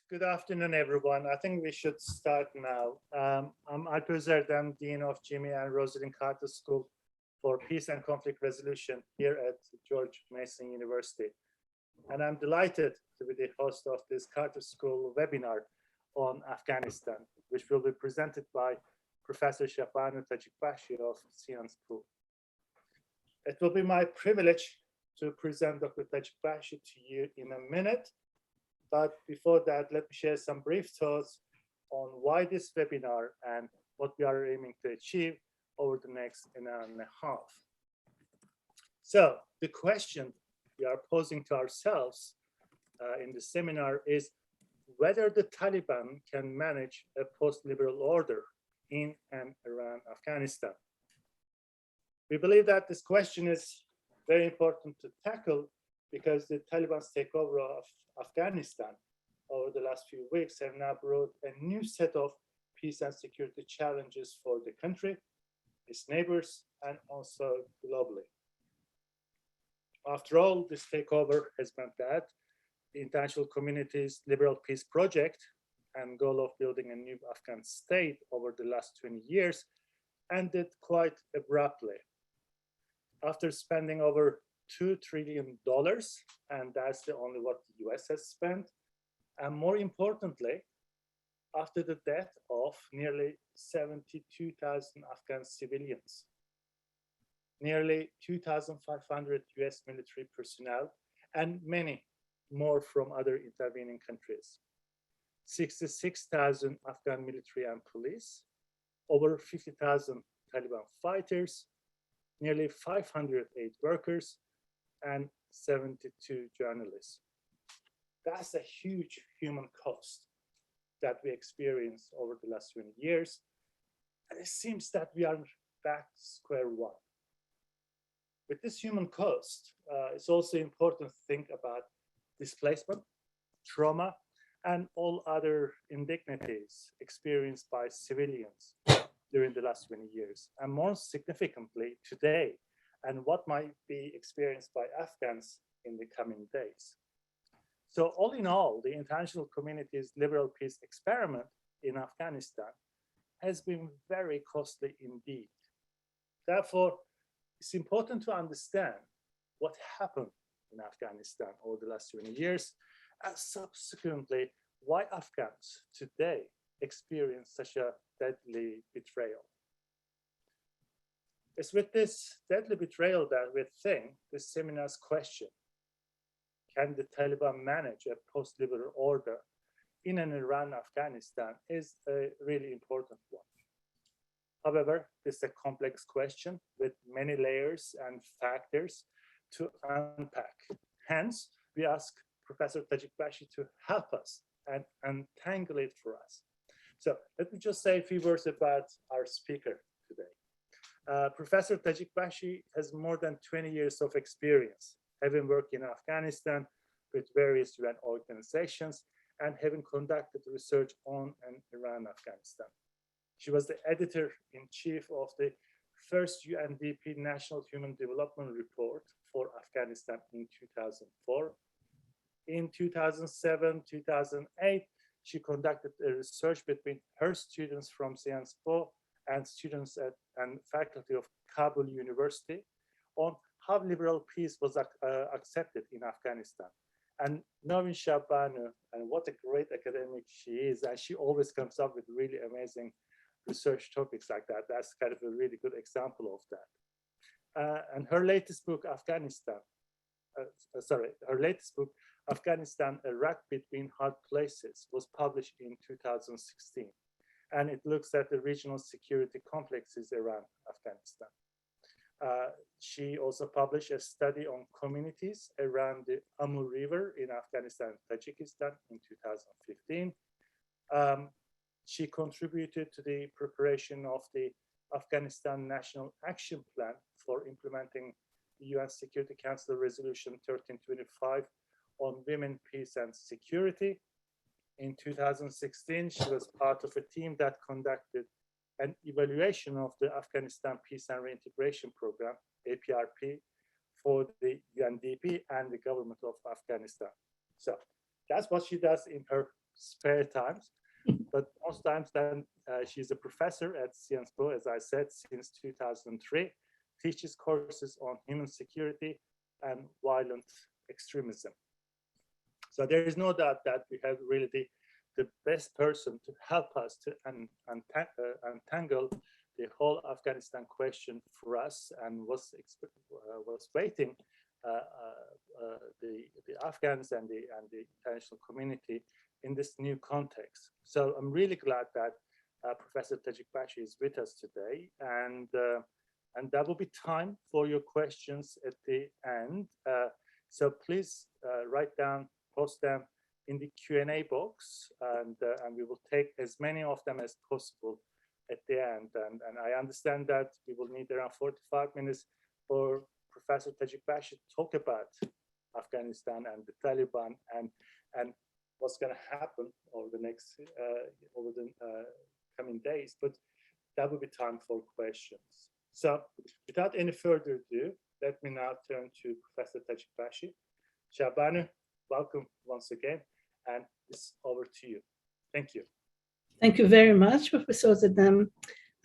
Good afternoon, everyone. I think we should start now. I'm Alper Zerdem, Dean of Jimmy and Rosalind Carter School for Peace and Conflict Resolution here at George Mason University. And I'm delighted to be the host of this Carter School webinar on Afghanistan, which will be presented by Professor Shabanu Tajikbashi of Sciences Po. It will be my privilege to present Dr. Tajikbashi to you in a minute. But before that, let me share some brief thoughts on why this webinar and what we are aiming to achieve over the next hour and a half. So the question we are posing to ourselves in the seminar is whether the Taliban can manage a post-liberal order in and around Afghanistan. We believe that this question is very important to tackle because the Taliban's takeover of Afghanistan over the last few weeks have now brought a new set of peace and security challenges for the country, its neighbors, and also globally. After all, this takeover has meant that the international community's liberal peace project and goal of building a new Afghan state over the last 20 years ended quite abruptly. After spending over $2 trillion, and that's the only what the US has spent. And more importantly, after the death of nearly 72,000 Afghan civilians, nearly 2,500 US military personnel, and many more from other intervening countries, 66,000 Afghan military and police, over 50,000 Taliban fighters, nearly 500 aid workers, and 72 journalists. That's a huge human cost that we experienced over the last 20 years. And it seems that we are back to square one. With this human cost, it's also important to think about displacement, trauma, and all other indignities experienced by civilians during the last 20 years. And more significantly, today, and what might be experienced by Afghans in the coming days. So all in all, the international community's liberal peace experiment in Afghanistan has been very costly indeed. Therefore, it's important to understand what happened in Afghanistan over the last 20 years, and subsequently, why Afghans today experience such a deadly betrayal. It's with this deadly betrayal that we think the seminar's question, can the Taliban manage a post-liberal order in and around Afghanistan, is a really important one. However, this is a complex question with many layers and factors to unpack. Hence, we ask Professor Tajikbashi to help us and untangle it for us. So let me just say a few words about our speaker today. Professor Tajikbashi has more than 20 years of experience, having worked in Afghanistan with various UN organizations and having conducted research on and around Afghanistan. She was the editor-in-chief of the first UNDP National Human Development Report for Afghanistan in 2004. In 2007, 2008, she conducted a research between her students from Sciences Po and students and faculty of Kabul University on how liberal peace was accepted in Afghanistan. And knowing Shabanu and what a great academic she is, and she always comes up with really amazing research topics like that. That's kind of a really good example of that. And her latest book, her latest book, Afghanistan, A Rock Between Hard Places, was published in 2016. And it looks at the regional security complexes around Afghanistan. She also published a study on communities around the Amur River in Afghanistan and Tajikistan in 2015. She contributed to the preparation of the Afghanistan National Action Plan for implementing the UN Security Council Resolution 1325 on women, peace, and security. In 2016, she was part of a team that conducted an evaluation of the Afghanistan Peace and Reintegration Program, APRP, for the UNDP and the government of Afghanistan. So that's what she does in her spare times, but most times then she's a professor at Sciences Po, as I said, since 2003, teaches courses on human security and violent extremism. So there is no doubt that we have really the best person to help us to untangle the whole Afghanistan question for us, and was waiting the Afghans and the international community in this new context. So I'm really glad that Professor Tajikbashi is with us today, and there will be time for your questions at the end. So please write down, post them in the Q&A box, and we will take as many of them as possible at the end. And I understand that we will need around 45 minutes for Professor Tajikbashi to talk about Afghanistan and the Taliban and what's going to happen over the next coming days. But that will be time for questions. So without any further ado, let me now turn to Professor Tajikbashi. Shabanu, welcome once again, and it's over to you. Thank you. Thank you very much, Professor Zadem.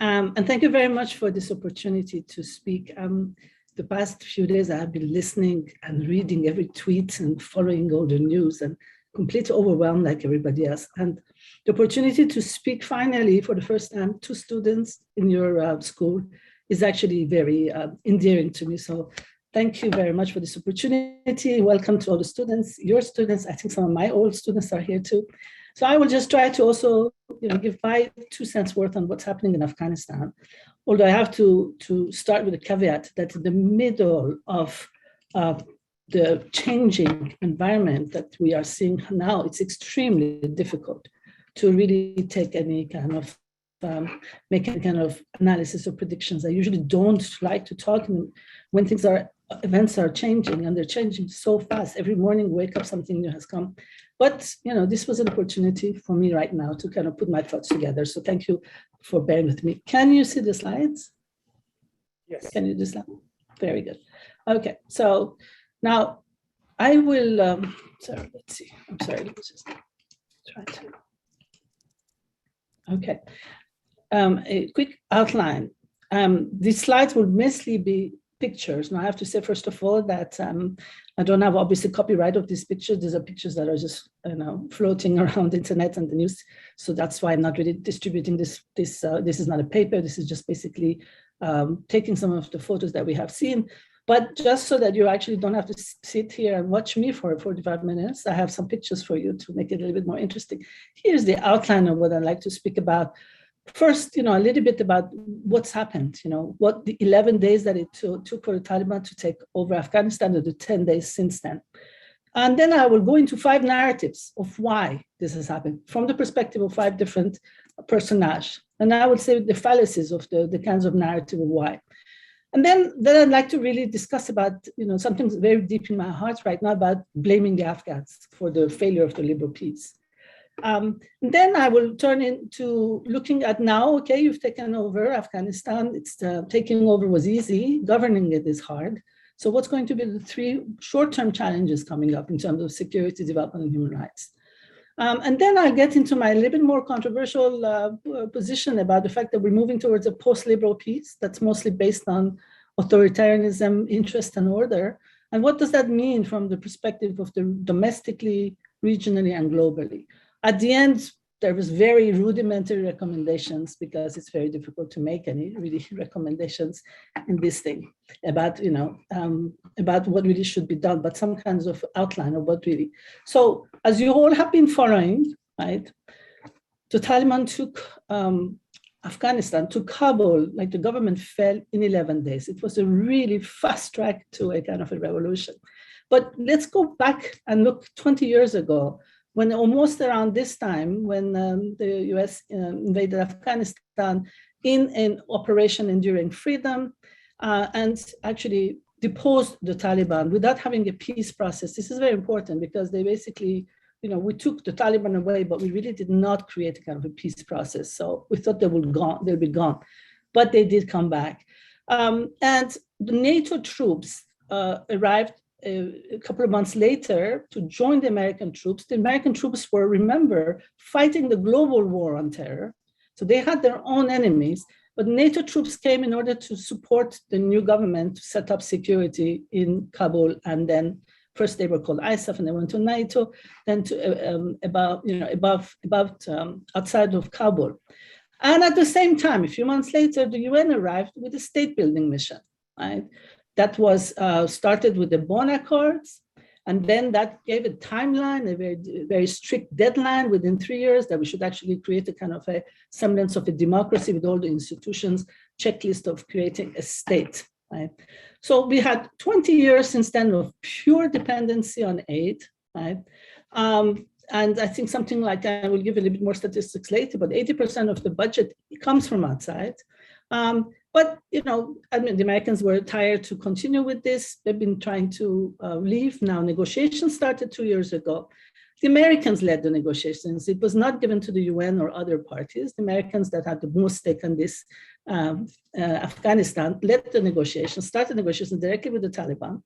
And thank you very much for this opportunity to speak. The past few days, I have been listening and reading every tweet and following all the news, and completely overwhelmed like everybody else. And the opportunity to speak finally for the first time to students in your school is actually very endearing to me. So thank you very much for this opportunity. Welcome to all the students, your students. I think some of my old students are here too. So I will just try to also, give my 2 cents worth on what's happening in Afghanistan. Although I have to start with a caveat that in the middle of the changing environment that we are seeing now, it's extremely difficult to really take any kind of make any kind of analysis or predictions. I usually don't like to talk when events are changing, and they're changing so fast. Every morning, wake up, something new has come. But this was an opportunity for me right now to kind of put my thoughts together. So thank you for bearing with me. Can you see the slides? Yes. Can you do that? Very good. Okay. So now I will. Sorry. Let's see. I'm sorry. Let's just try to. Okay. A quick outline. These slides will mostly be pictures. Now I have to say, first of all, that I don't have obviously copyright of these pictures. These are pictures that are just floating around the internet and the news. So that's why I'm not really distributing this. This is not a paper. This is just basically taking some of the photos that we have seen. But just so that you actually don't have to sit here and watch me for 45 minutes, I have some pictures for you to make it a little bit more interesting. Here's the outline of what I'd like to speak about. First, a little bit about what's happened, what the 11 days that it took for the Taliban to take over Afghanistan, or the 10 days since then. And then I will go into 5 narratives of why this has happened from the perspective of 5 different personages. And I would say the fallacies of the kinds of narrative of why. And then I'd like to really discuss about, something very deep in my heart right now about blaming the Afghans for the failure of the liberal peace. Then I will turn into looking at now, okay, you've taken over Afghanistan. It's taking over was easy, governing it is hard. So what's going to be the 3 short-term challenges coming up in terms of security, development, and human rights? And then I'll get into my little bit more controversial position about the fact that we're moving towards a post-liberal peace that's mostly based on authoritarianism, interest, and order. And what does that mean from the perspective of the domestically, regionally, and globally? At the end, there was very rudimentary recommendations, because it's very difficult to make any really recommendations in this thing about, about what really should be done, but some kinds of outline of what really. So as you all have been following, right, the Taliban took Afghanistan, to Kabul, like the government fell in 11 days. It was a really fast track to a kind of a revolution. But let's go back and look 20 years ago, when almost around this time, when the US invaded Afghanistan in an Operation Enduring Freedom and actually deposed the Taliban without having a peace process. This is very important, because they basically, we took the Taliban away, but we really did not create a kind of a peace process. So we thought they'll be gone, but they did come back. And the NATO troops arrived a couple of months later to join the American troops. The American troops were, remember, fighting the global war on terror. So they had their own enemies, but NATO troops came in order to support the new government to set up security in Kabul. And then first they were called ISAF and they went to NATO, then to outside of Kabul. And at the same time, a few months later, the UN arrived with a state building mission, right? That was started with the Bonn Accords. And then that gave a timeline, a very, very strict deadline within 3 years that we should actually create a kind of a semblance of a democracy with all the institutions, checklist of creating a state, right? So we had 20 years since then of pure dependency on aid, right? And I think something like, I will give a little bit more statistics later, but 80% of the budget comes from outside. But, I mean, the Americans were tired to continue with this. They've been trying to leave. Now, negotiations started 2 years ago. The Americans led the negotiations. It was not given to the UN or other parties. The Americans that had the most stake in this, Afghanistan, led the negotiations, started negotiations directly with the Taliban.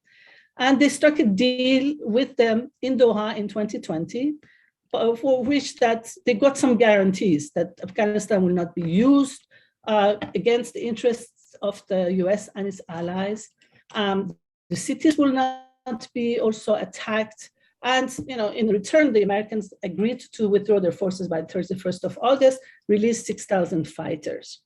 And they struck a deal with them in Doha in 2020, for which that they got some guarantees that Afghanistan will not be used against the interests of the US and its allies. The cities will not be also attacked. And in return, the Americans agreed to withdraw their forces by 31st of August, release 6,000 fighters.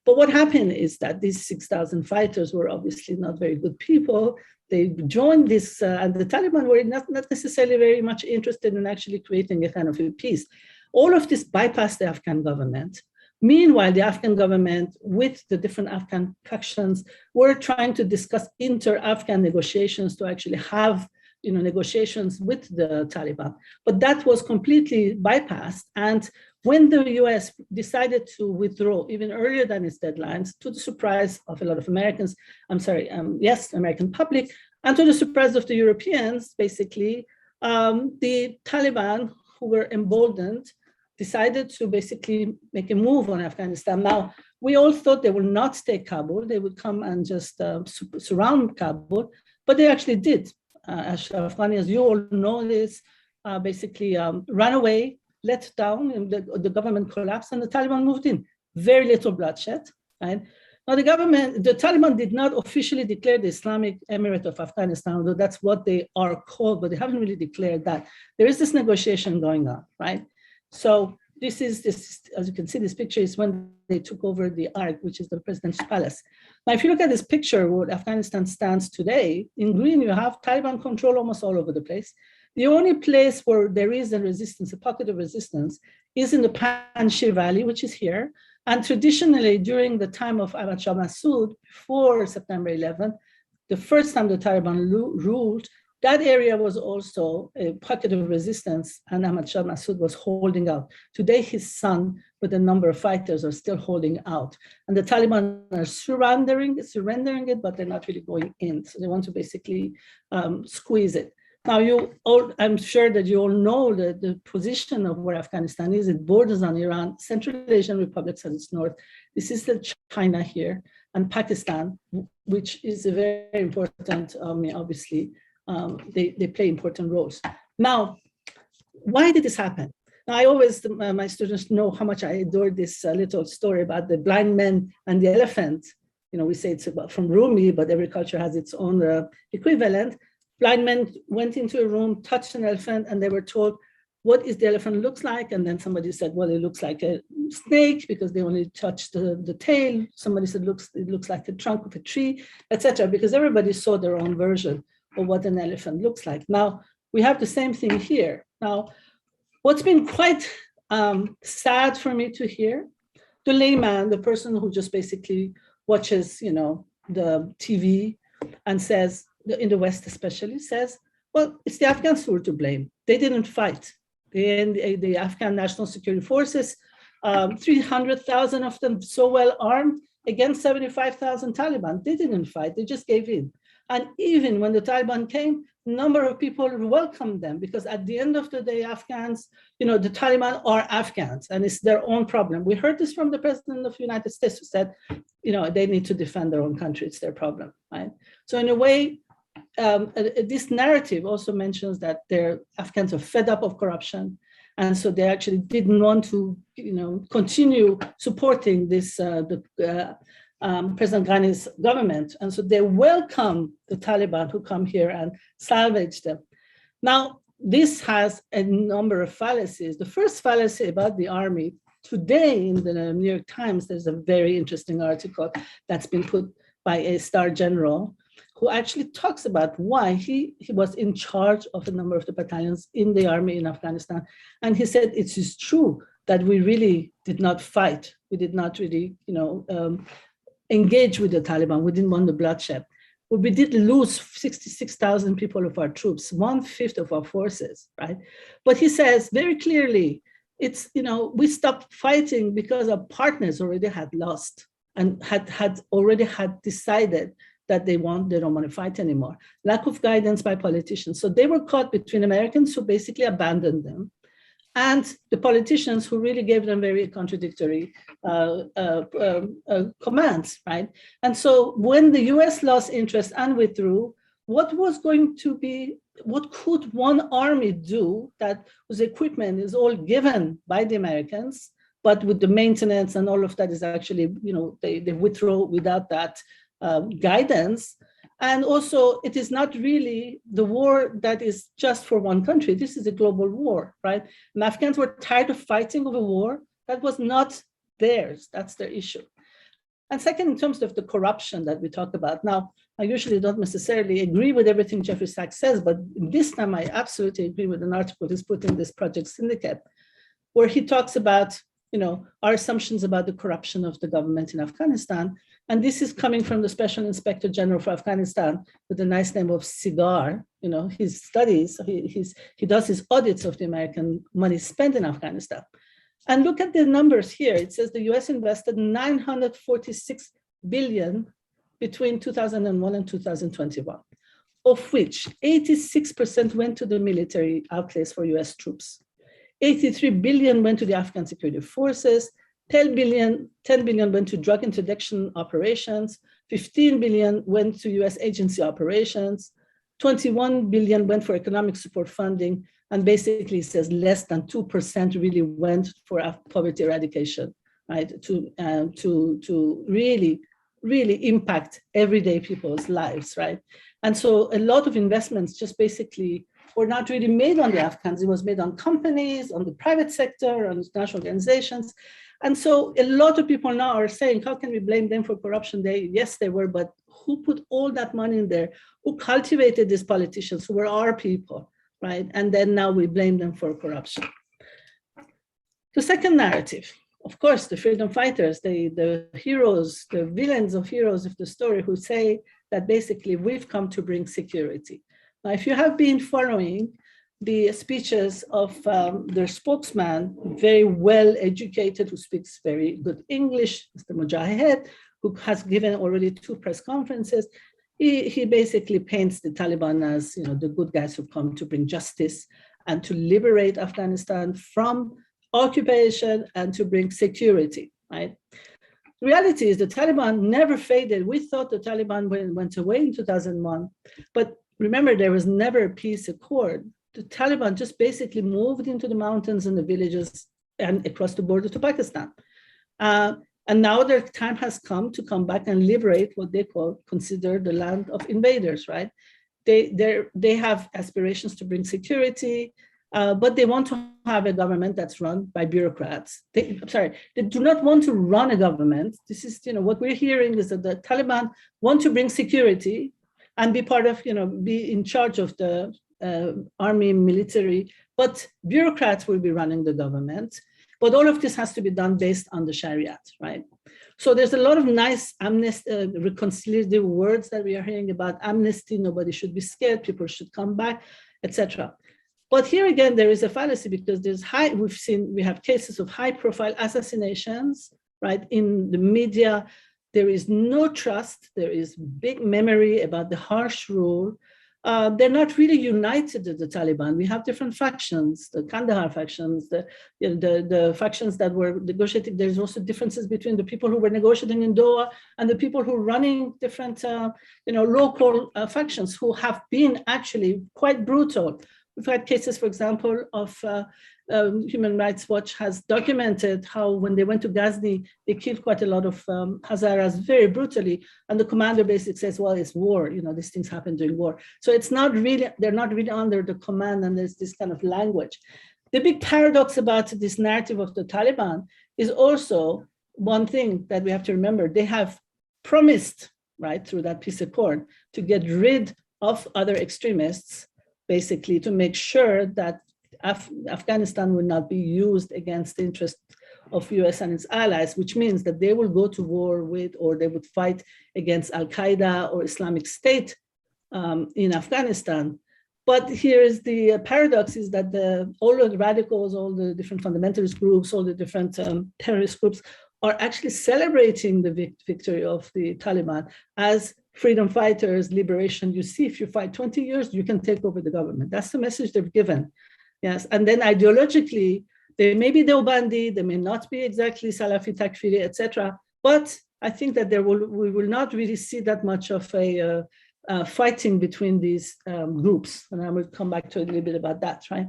But what happened is that these 6,000 fighters were obviously not very good people. They joined this, and the Taliban were not necessarily very much interested in actually creating a kind of a peace. All of this bypassed the Afghan government. Meanwhile, the Afghan government with the different Afghan factions were trying to discuss inter-Afghan negotiations to actually have negotiations with the Taliban. But that was completely bypassed. And when the US decided to withdraw even earlier than its deadlines, to the surprise of a lot of Americans, American public, and to the surprise of the Europeans, basically, the Taliban, who were emboldened, decided to basically make a move on Afghanistan. Now, we all thought they would not take Kabul. They would come and just surround Kabul, but they actually did. Ashraf Ghani, as you all know this, basically ran away, let down, and the government collapsed and the Taliban moved in. Very little bloodshed, right? Now the Taliban did not officially declare the Islamic Emirate of Afghanistan, although that's what they are called, but they haven't really declared that. There is this negotiation going on, right? So this is, as you can see, this picture is when they took over the Ark, which is the president's palace. Now, if you look at this picture, where Afghanistan stands today, in green, you have Taliban control almost all over the place. The only place where there is a resistance, a pocket of resistance, is in the Panjshir Valley, which is here. And traditionally, during the time of Ahmad Shah Massoud, before September 11th, the first time the Taliban ruled, that area was also a pocket of resistance, and Ahmad Shah Massoud was holding out. Today, his son, with a number of fighters, are still holding out. And the Taliban are surrendering it, but they're not really going in. So they want to basically squeeze it. Now, I'm sure that you all know that the position of where Afghanistan is. It borders on Iran, Central Asian republics at its north. This is the China here, and Pakistan, which is a very important, obviously, they play important roles. Now, why did this happen? Now, I always, my students know how much I adore this little story about the blind man and the elephant. We say it's about from Rumi, but every culture has its own equivalent. Blind men went into a room, touched an elephant, and they were told, what is the elephant looks like? And then somebody said, well, it looks like a snake because they only touched the tail. Somebody said, it looks like the trunk of a tree, etc. Because everybody saw their own version of what an elephant looks like. Now, we have the same thing here. Now, what's been quite sad for me to hear, the layman, the person who just basically watches, the TV and says, in the West especially, says, well, it's the Afghans who are to blame. They didn't fight. The Afghan National Security Forces, 300,000 of them so well armed against 75,000 Taliban. They didn't fight, they just gave in. And even when the Taliban came, a number of people welcomed them because at the end of the day, Afghans, the Taliban are Afghans and it's their own problem. We heard this from the president of the United States who said, they need to defend their own country, it's their problem, right? So in a way, this narrative also mentions that their Afghans are fed up of corruption. And so they actually didn't want to, continue supporting this, President Ghani's government. And so they welcome the Taliban who come here and salvage them. Now, this has a number of fallacies. The first fallacy about the army, today in the New York Times, there's a very interesting article that's been put by a star general who actually talks about why he was in charge of a number of the battalions in the army in Afghanistan. And he said, it is true that we really did not fight. We did not really, engage with the Taliban. We didn't want the bloodshed. We did lose 66,000 people of our troops, 1/5 of our forces, right? But he says very clearly, it's, we stopped fighting because our partners already had lost and had already decided that they don't want to fight anymore. Lack of guidance by politicians. So they were caught between Americans who basically abandoned them and the politicians who really gave them very contradictory commands, right? And so when the US lost interest and withdrew, what could one army do that whose equipment is all given by the Americans, but with the maintenance and all of that is actually, they withdraw without that guidance. And also, it is not really the war that is just for one country. This is a global war, right? And Afghans were tired of fighting over a war that was not theirs. That's their issue. And second, in terms of the corruption that we talk about. Now, I usually don't necessarily agree with everything Jeffrey Sachs says, but this time I absolutely agree with an article he's put in this Project Syndicate, where he talks about, our assumptions about the corruption of the government in Afghanistan. And this is coming from the Special Inspector General for Afghanistan with the nice name of Cigar. His studies, he does his audits of the American money spent in Afghanistan. And look at the numbers here. It says the US invested $946 billion between 2001 and 2021, of which 86% went to the military outlays for US troops. 83 billion went to the Afghan security forces, 10 billion went to drug interdiction operations, 15 billion went to US agency operations, 21 billion went for economic support funding, and basically it says less than 2% really went for poverty eradication, right? To really impact everyday people's lives, right? And so a lot of investments just basically were not really made on the Afghans. It was made on companies, on the private sector, on national organizations. And so a lot of people now are saying, how can we blame them for corruption? Yes, they were, but who put all that money in there? Who cultivated these politicians who were our people, right? And then now we blame them for corruption. The second narrative, of course, the freedom fighters, the heroes, the villains of heroes of the story who say that basically we've come to bring security. Now, if you have been following the speeches of their spokesman, very well educated, who speaks very good English, Mr. Mojahed, who has given already 2 press conferences, he basically paints the Taliban as the good guys who come to bring justice and to liberate Afghanistan from occupation and to bring security, right? The reality is the Taliban never faded. We thought the Taliban went away in 2001, but remember, there was never a peace accord. The Taliban just basically moved into the mountains and the villages and across the border to Pakistan. And now their time has come to come back and liberate what they consider the land of invaders, right? They have aspirations to bring security, but they want to have a government that's run by bureaucrats. They do not want to run a government. This is, what we're hearing is that the Taliban want to bring security and be part of, be in charge of the army, military, but bureaucrats will be running the government. But all of this has to be done based on the Shariat, right? So there's a lot of nice reconciliative words that we are hearing about amnesty. Nobody should be scared. People should come back, etc. But here again, there is a fallacy because we have cases of high-profile assassinations, right? In the media, there is no trust. There is big memory about the harsh rule. they're not really united to the Taliban. We have different factions, the Kandahar factions, the factions that were negotiating. There's also differences between the people who were negotiating in Doha and the people who are running different, local factions who have been actually quite brutal. We've had cases, for example, of Human Rights Watch has documented how when they went to Ghazni, they killed quite a lot of Hazaras very brutally. And the commander basically says, well, it's war, these things happen during war. So it's not really, they're not really under the command, and there's this kind of language. The big paradox about this narrative of the Taliban is also one thing that we have to remember. They have promised, right, through that peace accord, to get rid of other extremists, basically to make sure that Afghanistan will not be used against the interests of US and its allies, which means that they will go to war with, or they would fight against Al-Qaeda or Islamic State in Afghanistan. But here is the paradox, is that all the radicals, all the different fundamentalist groups, all the different terrorist groups are actually celebrating the victory of the Taliban as freedom fighters, liberation. You see, if you fight 20 years, you can take over the government. That's the message they've given. Yes, and then ideologically, they may be Deobandi, they may not be exactly Salafi, Takfiri, etc. But I think that we will not really see that much of a fighting between these groups. And I will come back to a little bit about that, right?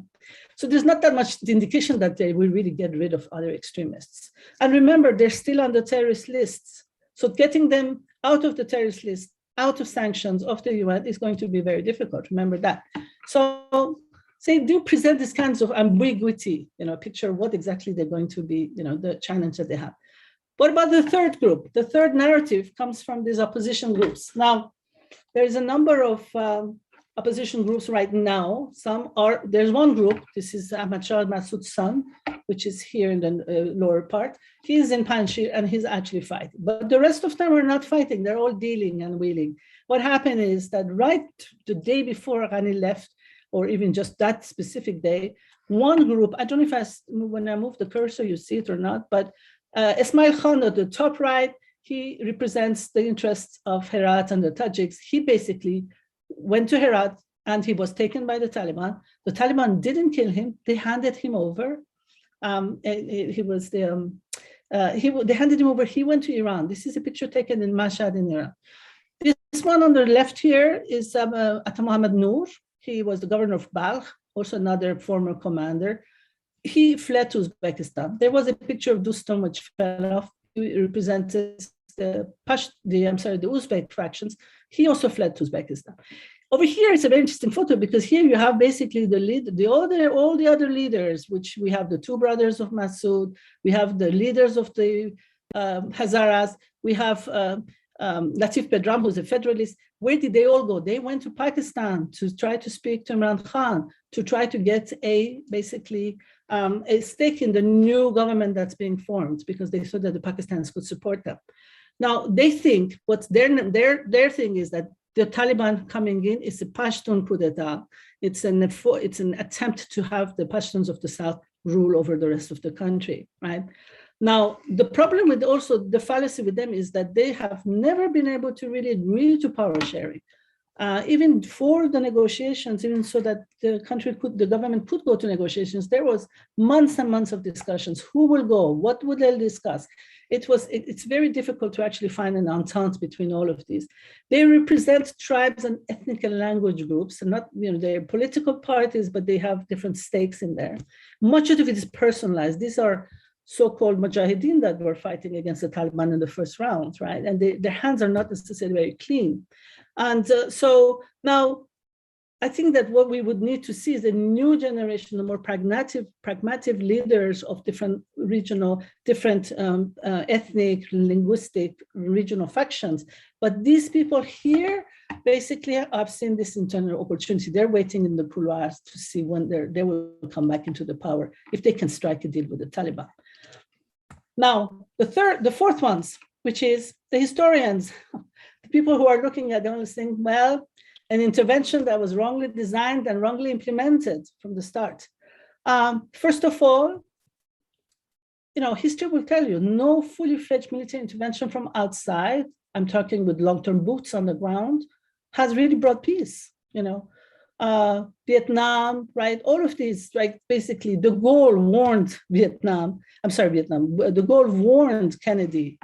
So there's not that much indication that they will really get rid of other extremists. And remember, they're still on the terrorist lists. So getting them out of the terrorist list, out of sanctions of the UN is going to be very difficult. Remember that. So they do present this kinds of ambiguity, picture what exactly they're going to be, the challenge that they have. What about the third group? The third narrative comes from these opposition groups. Now, there's a number of opposition groups right now. There's one group, this is Ahmad Shah Massoud's son, which is here in the lower part. He's in Panjshir and he's actually fighting. But the rest of them are not fighting. They're all dealing and wheeling. What happened is that right the day before Ghani left, or even just that specific day, one group, I don't know if when I move the cursor, you see it or not, but Ismail Khan at the top right, he represents the interests of Herat and the Tajiks. He basically went to Herat and he was taken by the Taliban. The Taliban didn't kill him. They handed him over. They handed him over. He went to Iran. This is a picture taken in Mashhad in Iran. This one on the left here is Atta Mohammed Noor. He was the governor of Balkh, also another former commander. He fled to Uzbekistan. There was a picture of Dostum which fell off. He represented the Uzbek fractions. He also fled to Uzbekistan. Over here, it's a very interesting photo because here you have basically all the other leaders, which we have the two brothers of Massoud, we have the leaders of the Hazaras, we have Latif Bedram, who's a federalist. Where did they all go? They went to Pakistan to try to speak to Imran Khan, to try to get a stake in the new government that's being formed, because they thought that the Pakistanis could support them. Now, they think what's their thing is that the Taliban coming in is a Pashtun coup d'etat. It's an attempt to have the Pashtuns of the South rule over the rest of the country, right? Now, the problem with also the fallacy with them is that they have never been able to really agree to power sharing. Even for the negotiations, even so that the government could go to negotiations, there was months and months of discussions. Who will go? What would they discuss? It's very difficult to actually find an entente between all of these. They represent tribes and ethnic and language groups, and not, they're political parties, but they have different stakes in there. Much of it is personalized. These are so-called mujahideen that were fighting against the Taliban in the first round, right? And their hands are not necessarily very clean. And so now I think that what we would need to see is a new generation of more pragmatic leaders of different regional, different ethnic, linguistic, regional factions. But these people here, basically, I've seen this internal opportunity. They're waiting in the couloirs to see when they will come back into the power, if they can strike a deal with the Taliban. Now, the fourth ones, which is the historians, the people who are looking at them and saying, well, an intervention that was wrongly designed and wrongly implemented from the start. First of all, history will tell you no fully fledged military intervention from outside, I'm talking with long-term boots on the ground, has really brought peace. Vietnam, right? All of these, right? Basically, de Gaulle warned Vietnam. De Gaulle warned Kennedy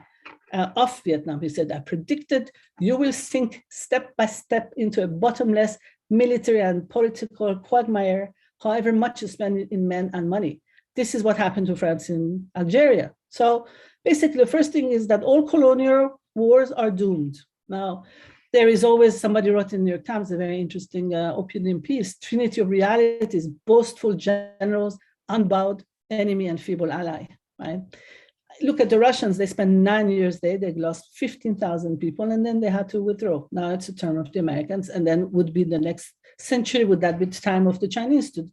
of Vietnam. He said, I predicted you will sink step by step into a bottomless military and political quagmire, however much you spend in men and money. This is what happened to France in Algeria. So basically, the first thing is that all colonial wars are doomed. Now, there is always, somebody wrote in the New York Times a very interesting opinion piece, Trinity of Realities, boastful generals, unbowed enemy and feeble ally, right? Look at the Russians, they spent 9 years there, they lost 15,000 people, and then they had to withdraw. Now it's a turn of the Americans, and then would be the next century, would that be the time of the Chinese to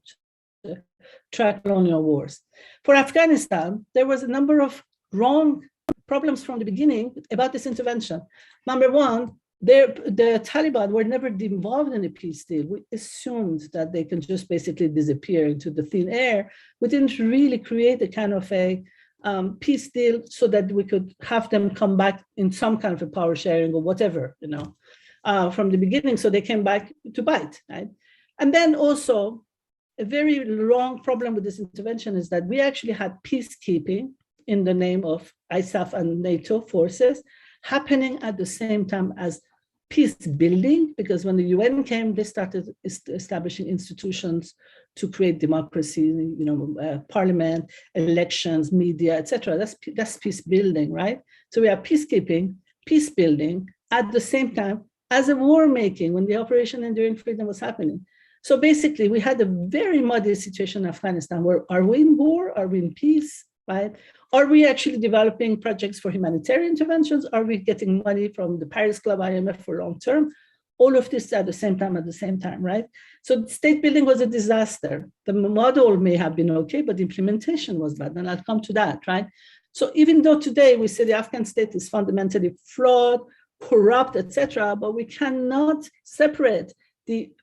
track colonial wars. For Afghanistan, there was a number of wrong problems from the beginning about this intervention. Number one, the Taliban were never involved in a peace deal. We assumed that they can just basically disappear into the thin air. We didn't really create a kind of a peace deal so that we could have them come back in some kind of a power sharing or whatever, from the beginning. So they came back to bite, right? And then also, a very wrong problem with this intervention is that we actually had peacekeeping in the name of ISAF and NATO forces happening at the same time as peace building, because when the UN came, they started establishing institutions to create democracy, parliament, elections, media, etc. That's peace building, right? So we have peacekeeping, peace building at the same time as a war making when the Operation Enduring Freedom was happening. So basically, we had a very muddy situation in Afghanistan where are we in war? Are we in peace, right? Are we actually developing projects for humanitarian interventions? Are we getting money from the Paris Club, IMF for long term? All of this at the same time, right? So state building was a disaster. The model may have been okay, but the implementation was bad, and I'll come to that, right? So even though today we say the Afghan state is fundamentally flawed, corrupt, etc., but we cannot separate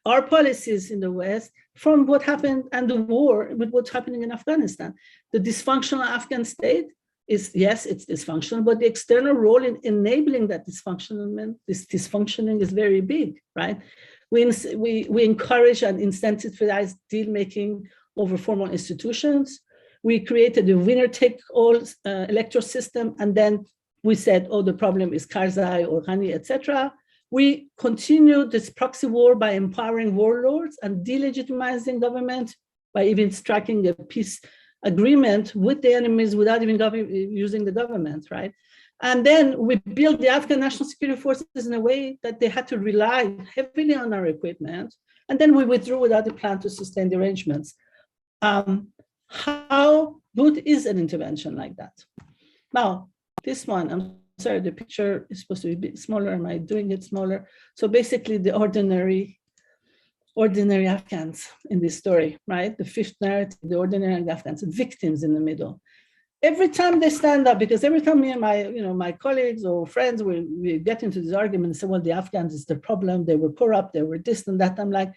our policies in the West from what happened and the war with what's happening in Afghanistan. The dysfunctional Afghan state is, yes, it's dysfunctional, but the external role in enabling that dysfunctioning is very big, right? We encourage and incentivize deal making over formal institutions. We created a winner-take-all electoral system, and then we said, oh, the problem is Karzai or Ghani, etc. We continued this proxy war by empowering warlords and delegitimizing government by even striking a peace agreement with the enemies without even using the government, right? And then we built the Afghan National Security Forces in a way that they had to rely heavily on our equipment. And then we withdrew without a plan to sustain the arrangements. How good is an intervention like that? Now, this one, I'm sorry, the picture is supposed to be a bit smaller. Am I doing it smaller? So basically the ordinary Afghans in this story, right? The fifth narrative, the ordinary Afghans, victims in the middle. Every time they stand up, because every time me and my colleagues or friends, we get into this argument and say, well, the Afghans is the problem. They were corrupt, they were this and that. I'm like,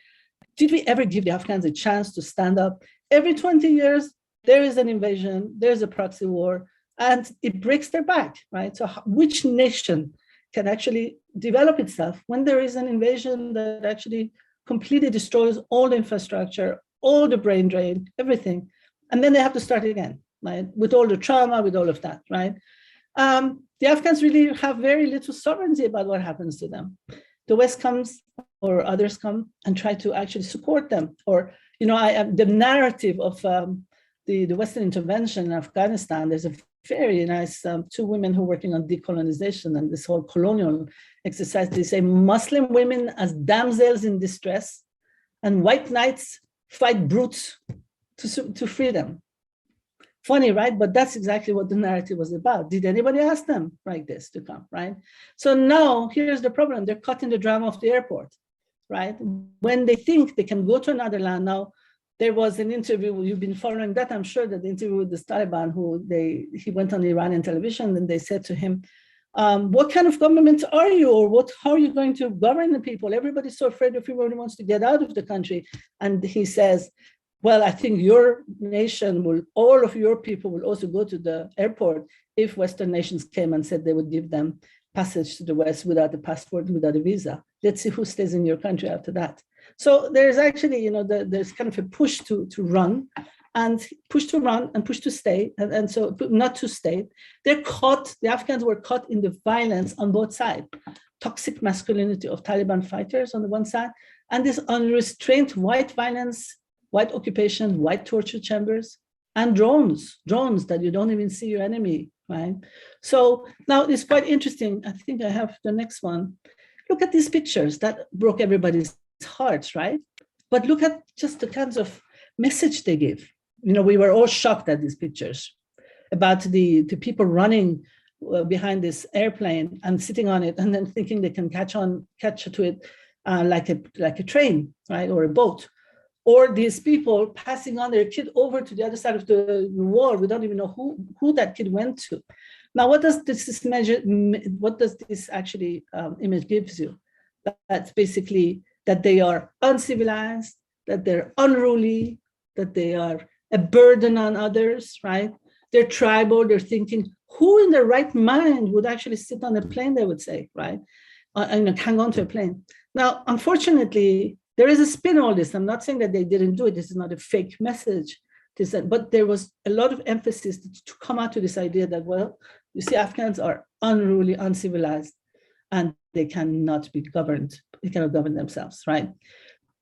did we ever give the Afghans a chance to stand up? Every 20 years, there is an invasion, there's a proxy war, and it breaks their back, right? So which nation can actually develop itself when there is an invasion that actually completely destroys all the infrastructure, all the brain drain, everything, and then they have to start again, right? With all the trauma, with all of that, right? The Afghans really have very little sovereignty about what happens to them. The West comes or others come and try to actually support them. Or, the narrative of the Western intervention in Afghanistan, there's a very nice two women who are working on decolonization and this whole colonial exercise. They say Muslim women as damsels in distress and white knights fight brutes to free them. Funny, right? But that's exactly what the narrative was about. Did anybody ask them like this to come, right? So now here's the problem. They're cutting the drama of the airport, right? When they think they can go to another land now. There was an interview, you've been following that, I'm sure, that the interview with the Taliban, he went on Iranian television and they said to him, what kind of government are you, or how are you going to govern the people? Everybody's so afraid of everybody wants to get out of the country. And he says, well, I think your nation all of your people will also go to the airport if Western nations came and said they would give them passage to the West without a passport, without a visa. Let's see who stays in your country after that. So there's actually, there's kind of a push to run and push to run and push to stay. And so not to stay. They're caught, the Afghans were caught in the violence on both sides. Toxic masculinity of Taliban fighters on the one side, and this unrestrained white violence, white occupation, white torture chambers, and drones that you don't even see your enemy, right? So now it's quite interesting. I think I have the next one. Look at these pictures that broke everybody's hearts, right? But look at just the kinds of message they give. We were all shocked at these pictures about the people running behind this airplane and sitting on it and then thinking they can catch to it like a train, right, or a boat, or these people passing on their kid over to the other side of the wall. We don't even know who that kid went to. Now, what does this measure? What does this actually image gives you? That's basically that they are uncivilized, that they're unruly, that they are a burden on others, right? They're tribal. They're thinking, who in their right mind would actually sit on a plane, they would say, right? And hang on to a plane. Now, unfortunately, there is a spin on all this. I'm not saying that they didn't do it. This is not a fake message. But there was a lot of emphasis to come out to this idea that, well, you see, Afghans are unruly, uncivilized, and they cannot be governed. They cannot govern themselves, right?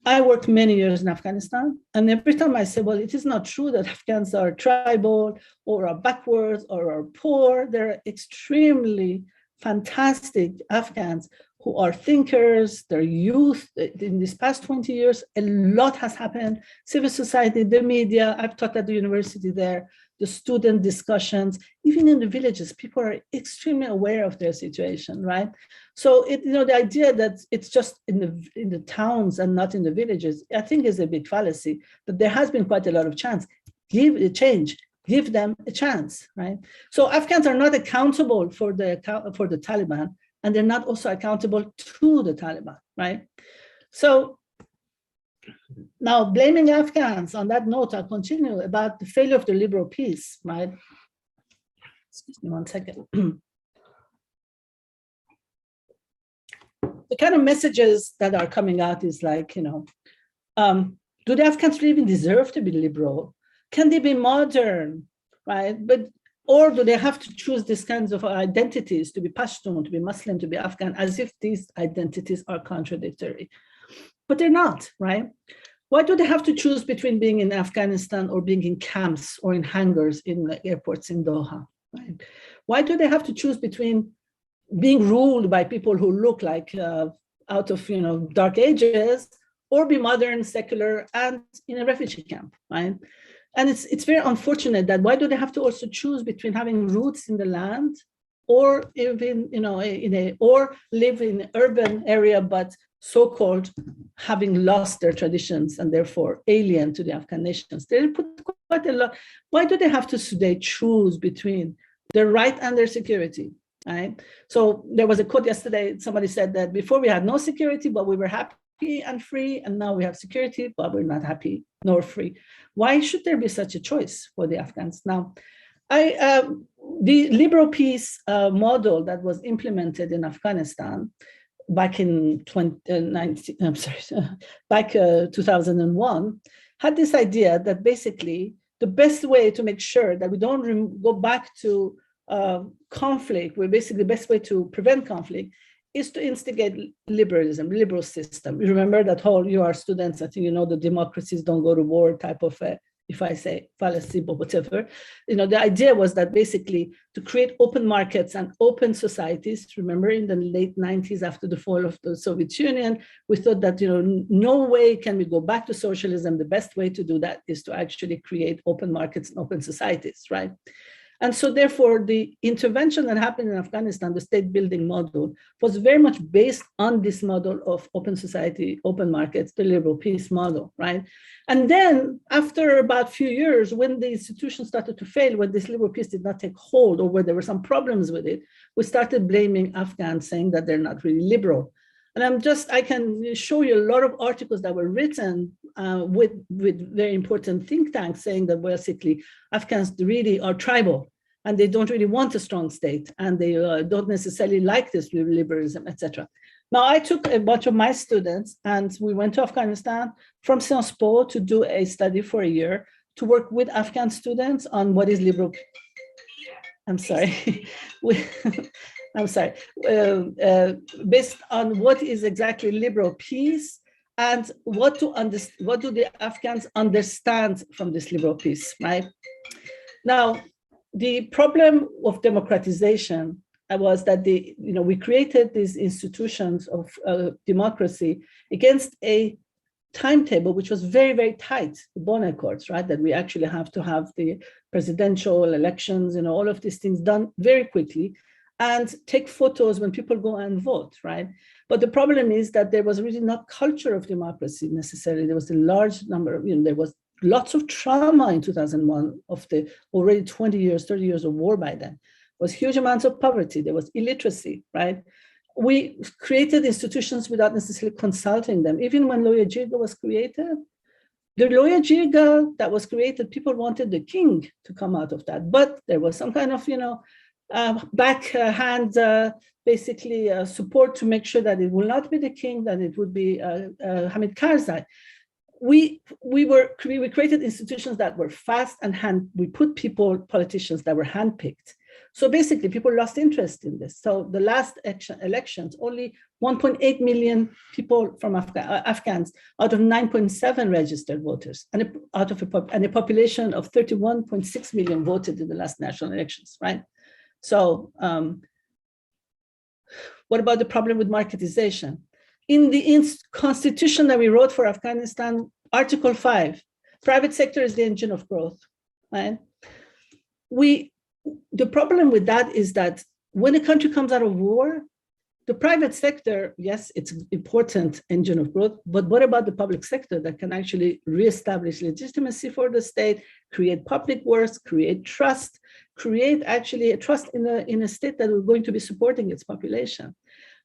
I worked many years in Afghanistan, and every time I say, well, it is not true that Afghans are tribal or are backwards or are poor. They're extremely fantastic Afghans who are thinkers, their youth. In these past 20 years, a lot has happened. Civil society, the media, I've taught at the university there, the student discussions, even in the villages, people are extremely aware of their situation, right? So the idea that it's just in the towns and not in the villages, I think is a big fallacy, but there has been quite a lot of chance. Give them a chance, right? So Afghans are not accountable for the Taliban, and they're not also accountable to the Taliban, right? So now blaming Afghans, on that note, I'll continue about the failure of the liberal peace, right? Excuse me 1 second. The kind of messages that are coming out is like, do the Afghans really deserve to be liberal? Can they be modern, right? Or do they have to choose these kinds of identities to be Pashtun, to be Muslim, to be Afghan, as if these identities are contradictory? But they're not, right? Why do they have to choose between being in Afghanistan or being in camps or in hangars in the airports in Doha, right? Why do they have to choose between being ruled by people who look like out of dark ages, or be modern, secular, and in a refugee camp, right? And it's very unfortunate that why do they have to also choose between having roots in the land or even, or live in an urban area, but so-called having lost their traditions and therefore alien to the Afghan nations? They put quite a lot. Why do they have to today choose between their right and their security, right? So there was a quote yesterday, somebody said that before we had no security, but we were happy and free, and now we have security, but we're not happy nor free. Why should there be such a choice for the Afghans? Now, the liberal peace model that was implemented in Afghanistan back in 2001 had this idea that basically the best way to make sure that we don't go back to conflict, where basically the best way to prevent conflict is to instigate liberalism, liberal system. You remember that whole, you are students, I think the democracies don't go to war type of, if I say fallacy, but whatever. The idea was that basically to create open markets and open societies. Remember in the late 90s, after the fall of the Soviet Union, we thought that, no way can we go back to socialism. The best way to do that is to actually create open markets and open societies, right? And so therefore, the intervention that happened in Afghanistan, the state building model, was very much based on this model of open society, open markets, the liberal peace model, right? And then after about a few years, when the institutions started to fail, when this liberal peace did not take hold, or where there were some problems with it, we started blaming Afghans, saying that they're not really liberal. And I can show you a lot of articles that were written with very important think tanks saying that basically Afghans really are tribal and they don't really want a strong state and they don't necessarily like this liberalism, etc. Now, I took a bunch of my students and we went to Afghanistan from Sciences Po to do a study for a year to work with Afghan students on what is liberal. I'm sorry. I'm sorry. Based on what is exactly liberal peace and what do the Afghans understand from this liberal peace, right? Now, the problem of democratization was that we created these institutions of democracy against a timetable which was very, very tight, the Bonn Accords, right? That we actually have to have the presidential elections, all of these things done very quickly and take photos when people go and vote, right? But the problem is that there was really not culture of democracy necessarily. There was a large number of, there was lots of trauma in 2001 of the already 20 years, 30 years of war by then. There was huge amounts of poverty. There was illiteracy, right? We created institutions without necessarily consulting them. Even when Loya Jirga was created, the Loya Jirga that was created, people wanted the king to come out of that. But there was some kind of, backhand, basically support to make sure that it will not be the king, that it would be Hamid Karzai. We created institutions that were fast and we put politicians that were handpicked. So basically, people lost interest in this. So the last elections, only 1.8 million people from Afghans out of 9.7 registered voters, and a population of 31.6 million voted in the last national elections, right? So what about the problem with marketization? In the constitution that we wrote for Afghanistan, Article 5, private sector is the engine of growth, right? The problem with that is that when a country comes out of war, the private sector, yes, it's an important engine of growth, but what about the public sector that can actually reestablish legitimacy for the state, create public works, create trust, create actually a trust in a state that is going to be supporting its population?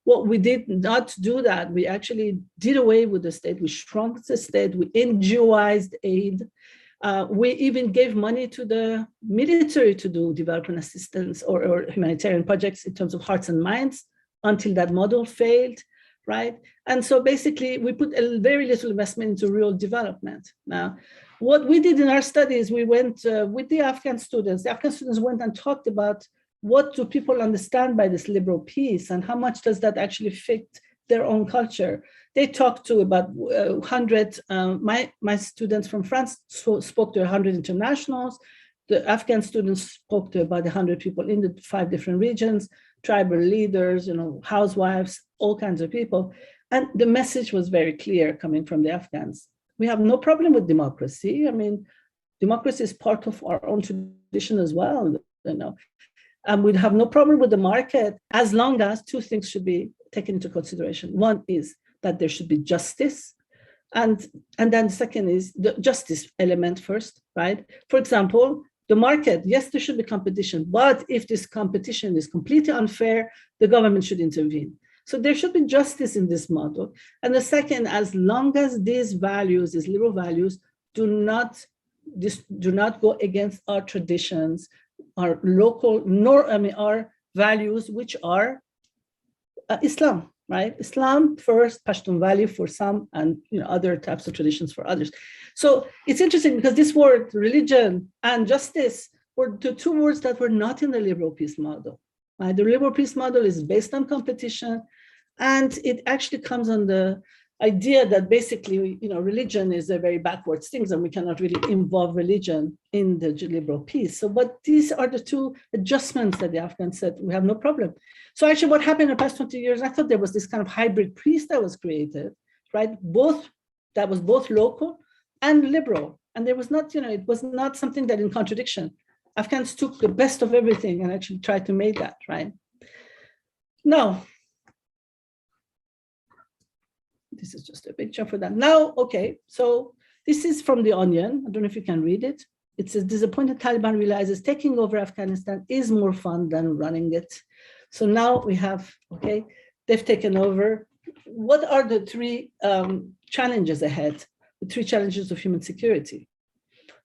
Well, we did not do that. We actually did away with the state. We shrunk the state. We NGOized aid. We even gave money to the military to do development assistance or humanitarian projects in terms of hearts and minds until that model failed, right? And so basically, we put a very little investment into rural development. Now, what we did in our studies, we went with the Afghan students. The Afghan students went and talked about what do people understand by this liberal peace and how much does that actually fit their own culture. They talked to about 100, my students from France spoke to 100 internationals. The Afghan students spoke to about 100 people in the 5 different regions, tribal leaders, housewives, all kinds of people. And the message was very clear coming from the Afghans. We have no problem with democracy. I mean, democracy is part of our own tradition as well, And we'd have no problem with the market as long as 2 things should be taken into consideration. One is that there should be justice. And then the second is the justice element first, right? For example, the market, yes, there should be competition, but if this competition is completely unfair, the government should intervene. So there should be justice in this model. And the second, as long as these values, these liberal values, do not go against our traditions, our local, our values, which are Islam, right? Islam first, Pashtun value for some, and other types of traditions for others. So it's interesting because this word, religion and justice, were the 2 words that were not in the liberal peace model. Right? The liberal peace model is based on competition, and it actually comes on the idea that basically, religion is a very backwards thing, and we cannot really involve religion in the liberal peace. So, but these are the 2 adjustments that the Afghans said, we have no problem. So actually what happened in the past 20 years, I thought there was this kind of hybrid peace that was created, right? That was both local and liberal. And there was not, it was not something that in contradiction. Afghans took the best of everything and actually tried to make that, right? Now, this is just a picture for that. Now, okay, so this is from The Onion. I don't know if you can read it. It says, disappointed Taliban realizes taking over Afghanistan is more fun than running it. So now we have, okay, they've taken over. What are the 3 challenges ahead? The 3 challenges of human security.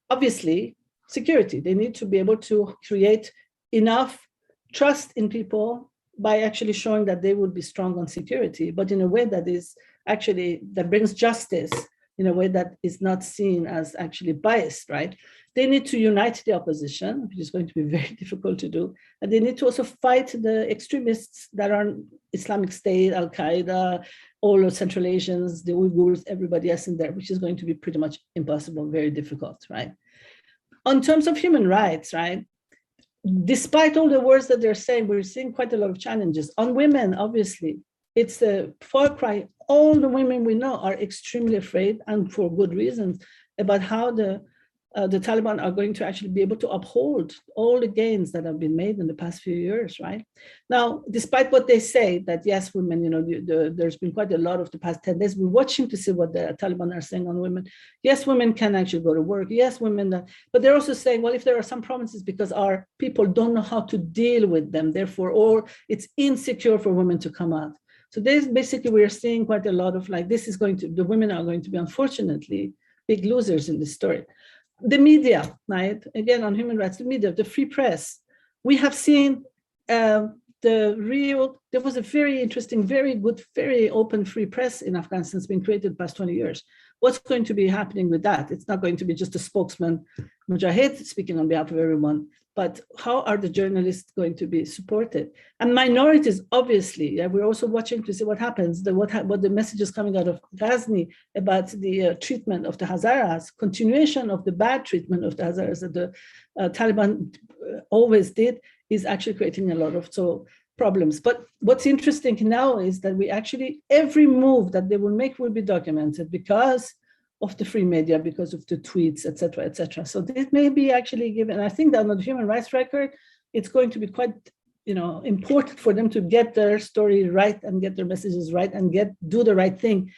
Obviously, security. They need to be able to create enough trust in people by actually showing that they would be strong on security, but in a way that is actually, that brings justice in a way that is not seen as actually biased, right? They need to unite the opposition, which is going to be very difficult to do. And they need to also fight the extremists that are Islamic State, Al-Qaeda, all the Central Asians, the Uyghurs, everybody else in there, which is going to be pretty much impossible, very difficult, right? On terms of human rights, right? Despite all the words that they're saying, we're seeing quite a lot of challenges. On women, obviously, it's a far cry. All the women we know are extremely afraid, and for good reasons, about how the Taliban are going to actually be able to uphold all the gains that have been made in the past few years, right? Now, despite what they say, that yes, women, you know, there's been quite a lot of the past 10 days, we're watching to see what the Taliban are saying on women. Yes, women can actually go to work. Yes, women, but they're also saying, well, if there are some promises because our people don't know how to deal with them, therefore, or it's insecure for women to come out. So there's basically, we're seeing quite a lot of like, this is going to, the women are going to be, unfortunately, big losers in this story. The media, right? Again, on human rights, the media, the free press. We have seen there was a very interesting, very good, very open free press in Afghanistan. It's been created the past 20 years. What's going to be happening with that? It's not going to be just a spokesman, Mujahid, speaking on behalf of everyone, but how are the journalists going to be supported? And minorities, obviously, we're also watching to see what happens, what the messages coming out of Ghazni about the treatment of the Hazaras, continuation of the bad treatment of the Hazaras that the Taliban always did, is actually creating a lot of problems. But what's interesting now is that we actually, every move that they will make will be documented because of the free media, because of the tweets, et cetera, et cetera. So this may be actually given, I think that on the human rights record, it's going to be quite, you know, important for them to get their story right and get their messages right and do the right thing,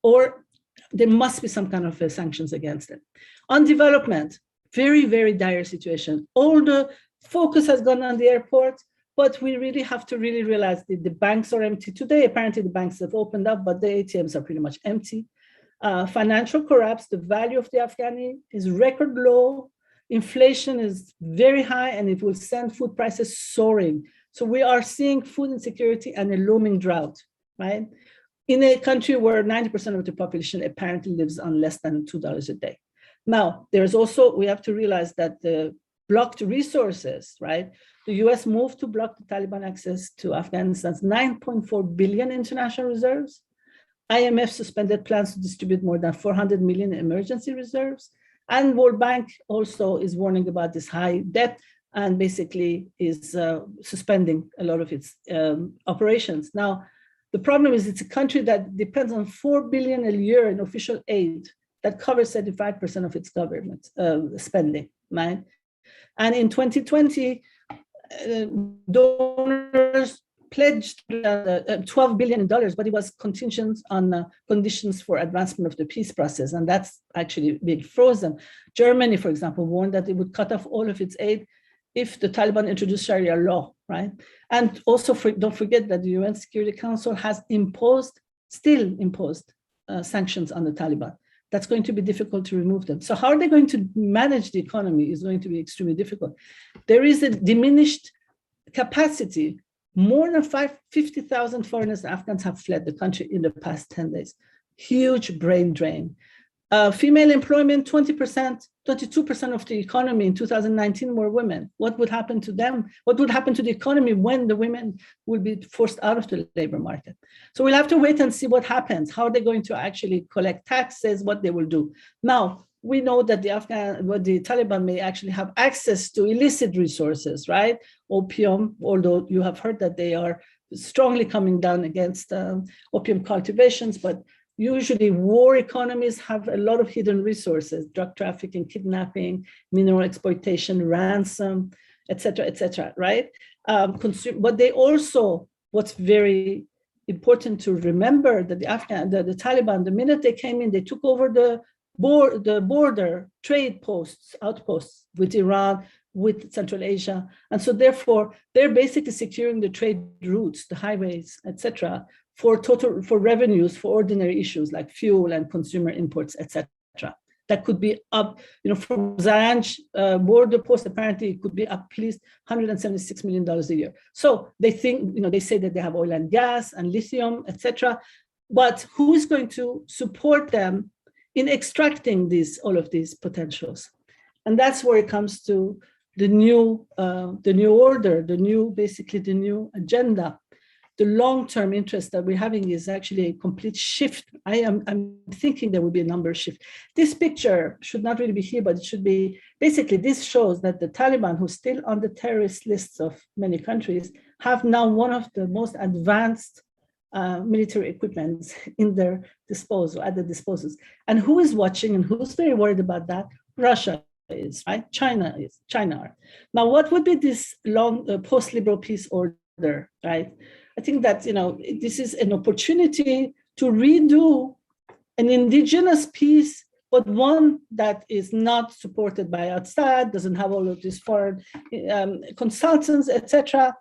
or there must be some kind of sanctions against it. On development, very, very dire situation. All the focus has gone on the airport, but we really have to really realize that the banks are empty today. Apparently the banks have opened up, but the ATMs are pretty much empty. Financial collapse, the value of the Afghani is record low. Inflation is very high, and it will send food prices soaring. So we are seeing food insecurity and a looming drought, right? In a country where 90% of the population apparently lives on less than $2 a day. Now, there's also, we have to realize that the blocked resources, right? The US moved to block the Taliban access to Afghanistan's 9.4 billion international reserves. IMF suspended plans to distribute more than 400 million emergency reserves. And World Bank also is warning about this high debt and basically is suspending a lot of its operations. Now, the problem is it's a country that depends on 4 billion a year in official aid that covers 75% of its government spending, right? And in 2020, donors pledged $12 billion, but it was contingent on conditions for advancement of the peace process, and that's actually being frozen. Germany, for example, warned that it would cut off all of its aid if the Taliban introduced Sharia law, right? And also, don't forget that the UN Security Council has still imposed sanctions on the Taliban. That's going to be difficult to remove them. So how are they going to manage the economy is going to be extremely difficult. There is a diminished capacity. More than 50,000 foreigners and Afghans have fled the country in the past 10 days. Huge brain drain. Female employment, 20%, 22% of the economy in 2019 were women. What would happen to them? What would happen to the economy when the women will be forced out of the labor market? So we'll have to wait and see what happens. How are they going to actually collect taxes, what they will do. Now, we know that the Taliban may actually have access to illicit resources, right? Opium, although you have heard that they are strongly coming down against opium cultivations, but usually war economies have a lot of hidden resources, drug trafficking, kidnapping, mineral exploitation, ransom, et cetera, right? But they also, what's very important to remember, that the Taliban, the minute they came in, they took over the border trade outposts with Iran, with Central Asia. And so therefore, they're basically securing the trade routes, the highways, et cetera, for revenues, for ordinary issues like fuel and consumer imports, et cetera. that could be up, from Zaranj border post, apparently it could be up at least $176 million a year. So they think, they say that they have oil and gas and lithium, etc. But who is going to support them in extracting all of these potentials? And that's where it comes to the new order, the new agenda. The long-term interest that we're having is actually a complete shift. I'm thinking there will be a number shift. This picture should not really be here, but it should be, basically this shows that the Taliban, who's still on the terrorist lists of many countries, have now one of the most advanced military equipment in their disposal, at the disposals. And who is watching and who's very worried about that? Russia is, right? China is, China. Now, what would be this long post-liberal peace order, right? I think that, this is an opportunity to redo an indigenous peace, but one that is not supported by outside, doesn't have all of these foreign consultants, etc.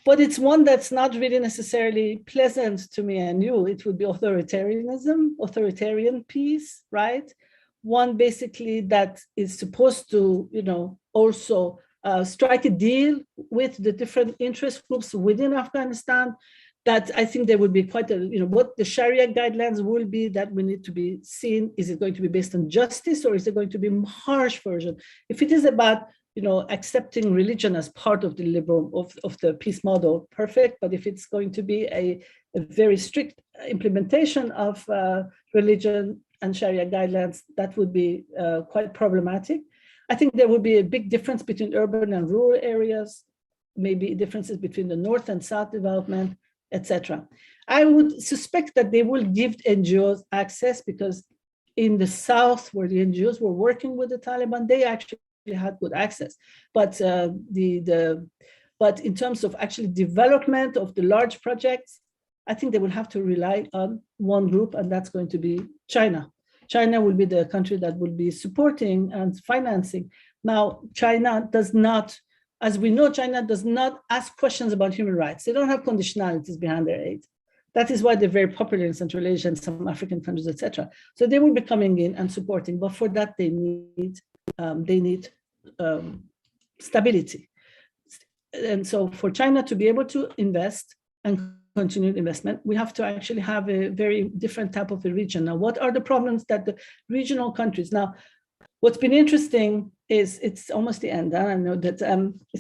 But it's one that's not really necessarily pleasant to me and you. It would be authoritarian peace, right? One basically that is supposed to, also strike a deal with the different interest groups within Afghanistan. That I think there would be quite a, what the Sharia guidelines will be that we need to be seen. Is it going to be based on justice, or is it going to be a harsh version? If it is about, accepting religion as part of the liberal, of the peace model, perfect. But if it's going to be a very strict implementation of religion and Sharia guidelines, that would be quite problematic. I think there would be a big difference between urban and rural areas, maybe differences between the North and South development, etc. I would suspect that they will give NGOs access, because in the South, where the NGOs were working with the Taliban, they actually had good access. But but in terms of actually development of the large projects, I think they will have to rely on one group, and that's going to be China. China will be the country that will be supporting and financing. Now, China does not, as we know, China does not ask questions about human rights. They don't have conditionalities behind their aid. That is why they're very popular in Central Asia and some African countries, etc. So they will be coming in and supporting, but for that they need stability. And so for China to be able to invest and continued investment, we have to actually have a very different type of a region. Now, what are the problems that the regional countries, now, what's been interesting is, it's almost the end, I know that,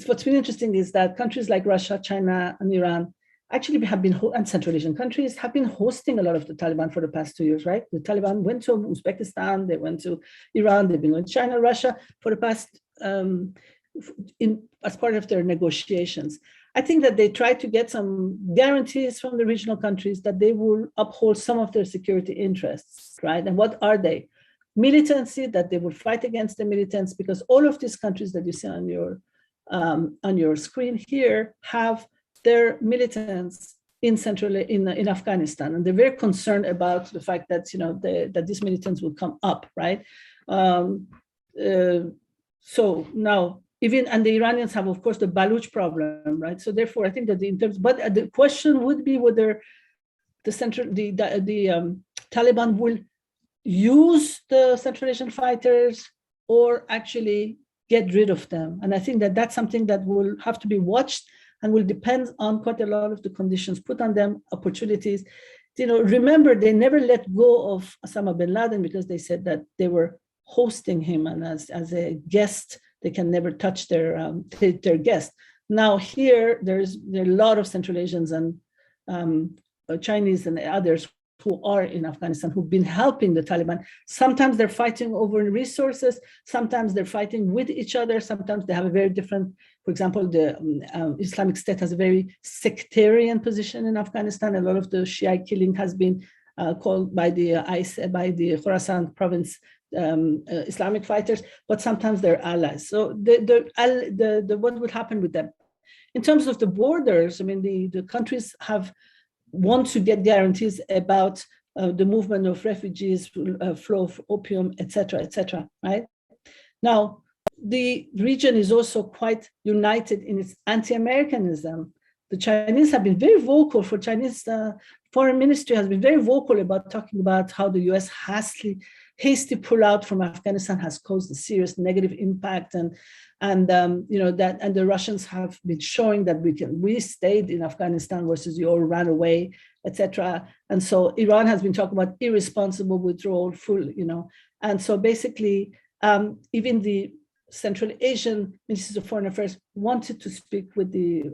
what's been interesting is that countries like Russia, China, and Iran actually have been, and Central Asian countries have been hosting a lot of the Taliban for the past 2 years, right? The Taliban went to Uzbekistan, they went to Iran, they've been going to China, Russia for the past, as part of their negotiations. I think that they try to get some guarantees from the regional countries that they will uphold some of their security interests, right? And what are they? Militancy, that they will fight against the militants, because all of these countries that you see on your screen here have their militants in Afghanistan, and they're very concerned about the fact that that these militants will come up, right? So now, and the Iranians have, of course, the Baluch problem, right? So therefore, I think that but the question would be whether the Taliban will use the Central Asian fighters or actually get rid of them. And I think that that's something that will have to be watched and will depend on quite a lot of the conditions put on them, opportunities. Remember, they never let go of Osama bin Laden because they said that they were hosting him, and as a guest, they can never touch their guest. Now here, there are a lot of Central Asians and Chinese and others who are in Afghanistan, who've been helping the Taliban. Sometimes they're fighting over resources, sometimes they're fighting with each other, sometimes they have a very different, for example, the Islamic State has a very sectarian position in Afghanistan. A lot of the Shia killing has been called by the Khorasan province Islamic fighters, but sometimes they're allies. So what would happen with them? In terms of the borders, I mean, the countries want to get guarantees about the movement of refugees, flow of opium, et cetera, right? Now, the region is also quite united in its anti-Americanism. The Chinese have been very vocal, Chinese foreign ministry has been very vocal about talking about how the US hasty pullout from Afghanistan has caused a serious negative impact, and the Russians have been showing that we stayed in Afghanistan versus you all ran away, etc. And so Iran has been talking about irresponsible withdrawal, and so basically even the Central Asian Ministers of Foreign Affairs wanted to speak with the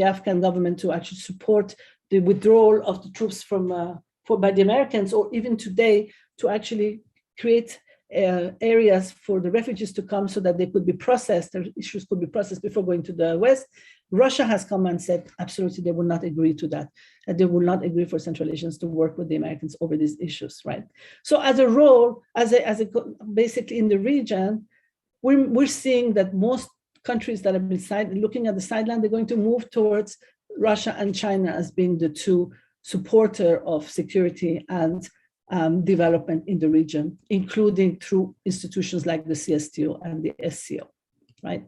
Afghan government to actually support the withdrawal of the troops by the Americans, or even today to actually create areas for the refugees to come so that they could be processed, their issues could be processed before going to the West. Russia has come and said absolutely they will not agree to that, and they will not agree for Central Asians to work with the Americans over these issues, right? So as a role, basically in the region, we're seeing that most countries that have been looking at the sideline, they're going to move towards Russia and China as being the two supporter of security and development in the region, including through institutions like the CSTO and the SCO, right?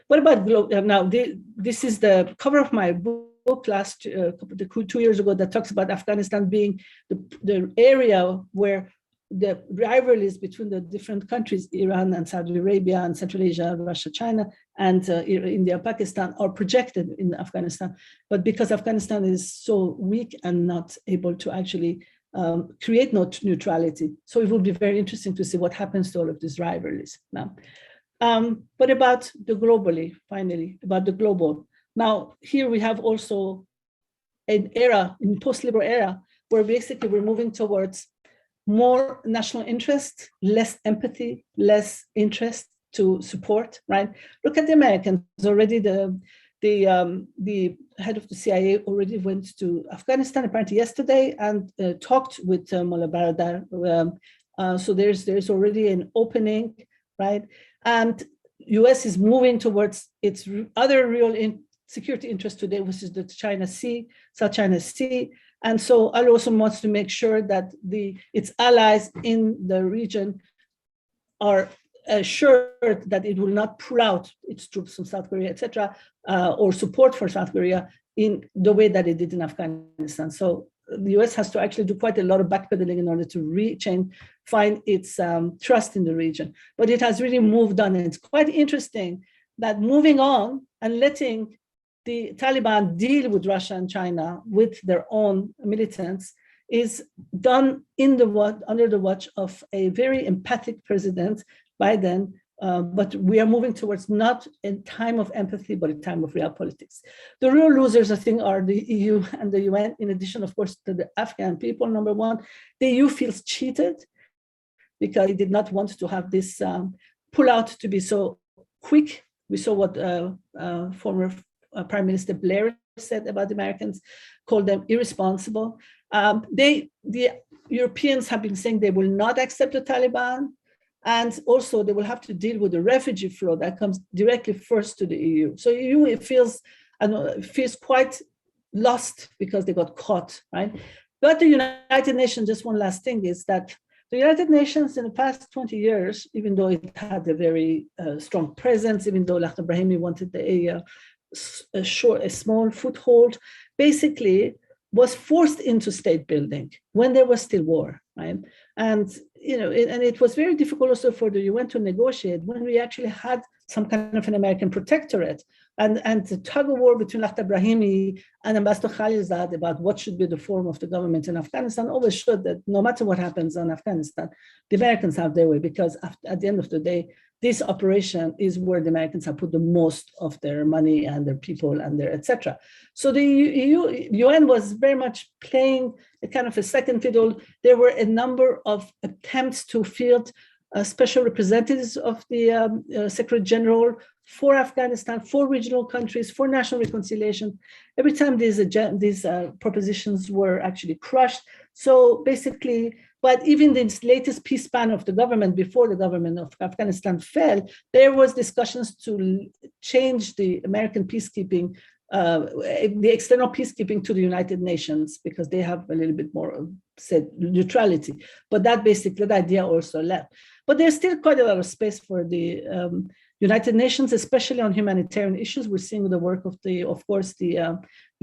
What about now? This is the cover of my book 2 years ago that talks about Afghanistan being the area where the rivalries between the different countries, Iran and Saudi Arabia and Central Asia, Russia, China, and India, Pakistan, are projected in Afghanistan. But because Afghanistan is so weak and not able to actually create neutrality, so it will be very interesting to see what happens to all of these rivalries now. But about the globally, finally, about the global. Now, here we have also an era, in post-liberal era, where basically we're moving towards more national interest, less empathy, less interest to support, right? Look at the Americans. Already the head of the CIA already went to Afghanistan apparently yesterday and talked with Mullah Baradar. So there's already an opening, right? And US is moving towards its other real security interest today, which is the China Sea, South China Sea. And so Al also wants to make sure that its allies in the region are assured that it will not pull out its troops from South Korea, etc., or support for South Korea in the way that it did in Afghanistan. So the US has to actually do quite a lot of backpedaling in order to find its trust in the region. But it has really moved on. And it's quite interesting that moving on and letting the Taliban deal with Russia and China with their own militants is done under the watch of a very empathic president, Biden, but we are moving towards not a time of empathy, but a time of real politics. The real losers, I think, are the EU and the UN, in addition, of course, to the Afghan people, number one. The EU feels cheated because it did not want to have this pullout to be so quick. We saw what former Prime Minister Blair said about the Americans, called them irresponsible. The Europeans have been saying they will not accept the Taliban, and also they will have to deal with the refugee flow that comes directly first to the EU. So EU feels quite lost because they got caught, right? But the United Nations, just one last thing, is that the United Nations in the past 20 years, even though it had a very strong presence, even though Lakhdar Brahimi wanted a small foothold, basically was forced into state building when there was still war, right? And and it was very difficult also for the UN to negotiate when we actually had some kind of an American protectorate, and the tug of war between Lakhdar Brahimi and Ambassador Khalilzad about what should be the form of the government in Afghanistan always showed that no matter what happens in Afghanistan, the Americans have their way, because at the end of the day, this operation is where the Americans have put the most of their money and their people and their etc. So the UN was very much playing a kind of a second fiddle. There were a number of attempts to field special representatives of the Secretary General for Afghanistan, for regional countries, for national reconciliation. Every time these propositions were actually crushed. So basically, but even this latest peace plan of the government, before the government of Afghanistan fell, there was discussions to change the American peacekeeping, the external peacekeeping to the United Nations, because they have a little bit more said neutrality. But that idea also left. But there's still quite a lot of space for the United Nations, especially on humanitarian issues. We're seeing the work of course, the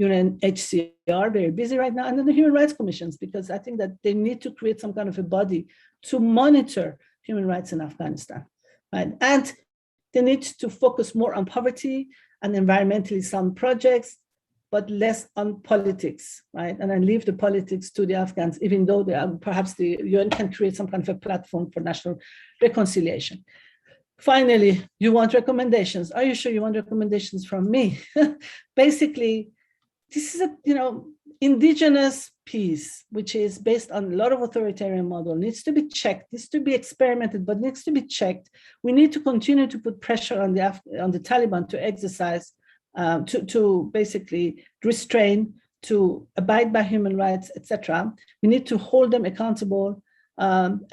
UNHCR, very busy right now, and then the human rights commissions, because I think that they need to create some kind of a body to monitor human rights in Afghanistan, right? And they need to focus more on poverty and environmentally sound projects, but less on politics, right? And I leave the politics to the Afghans, even though perhaps the UN can create some kind of a platform for national reconciliation. Finally, you want recommendations. Are you sure you want recommendations from me? Basically, this is indigenous peace, which is based on a lot of authoritarian model, needs to be checked, needs to be experimented, but needs to be checked. We need to continue to put pressure on the Taliban to exercise, to basically restrain, to abide by human rights, etc. We need to hold them accountable,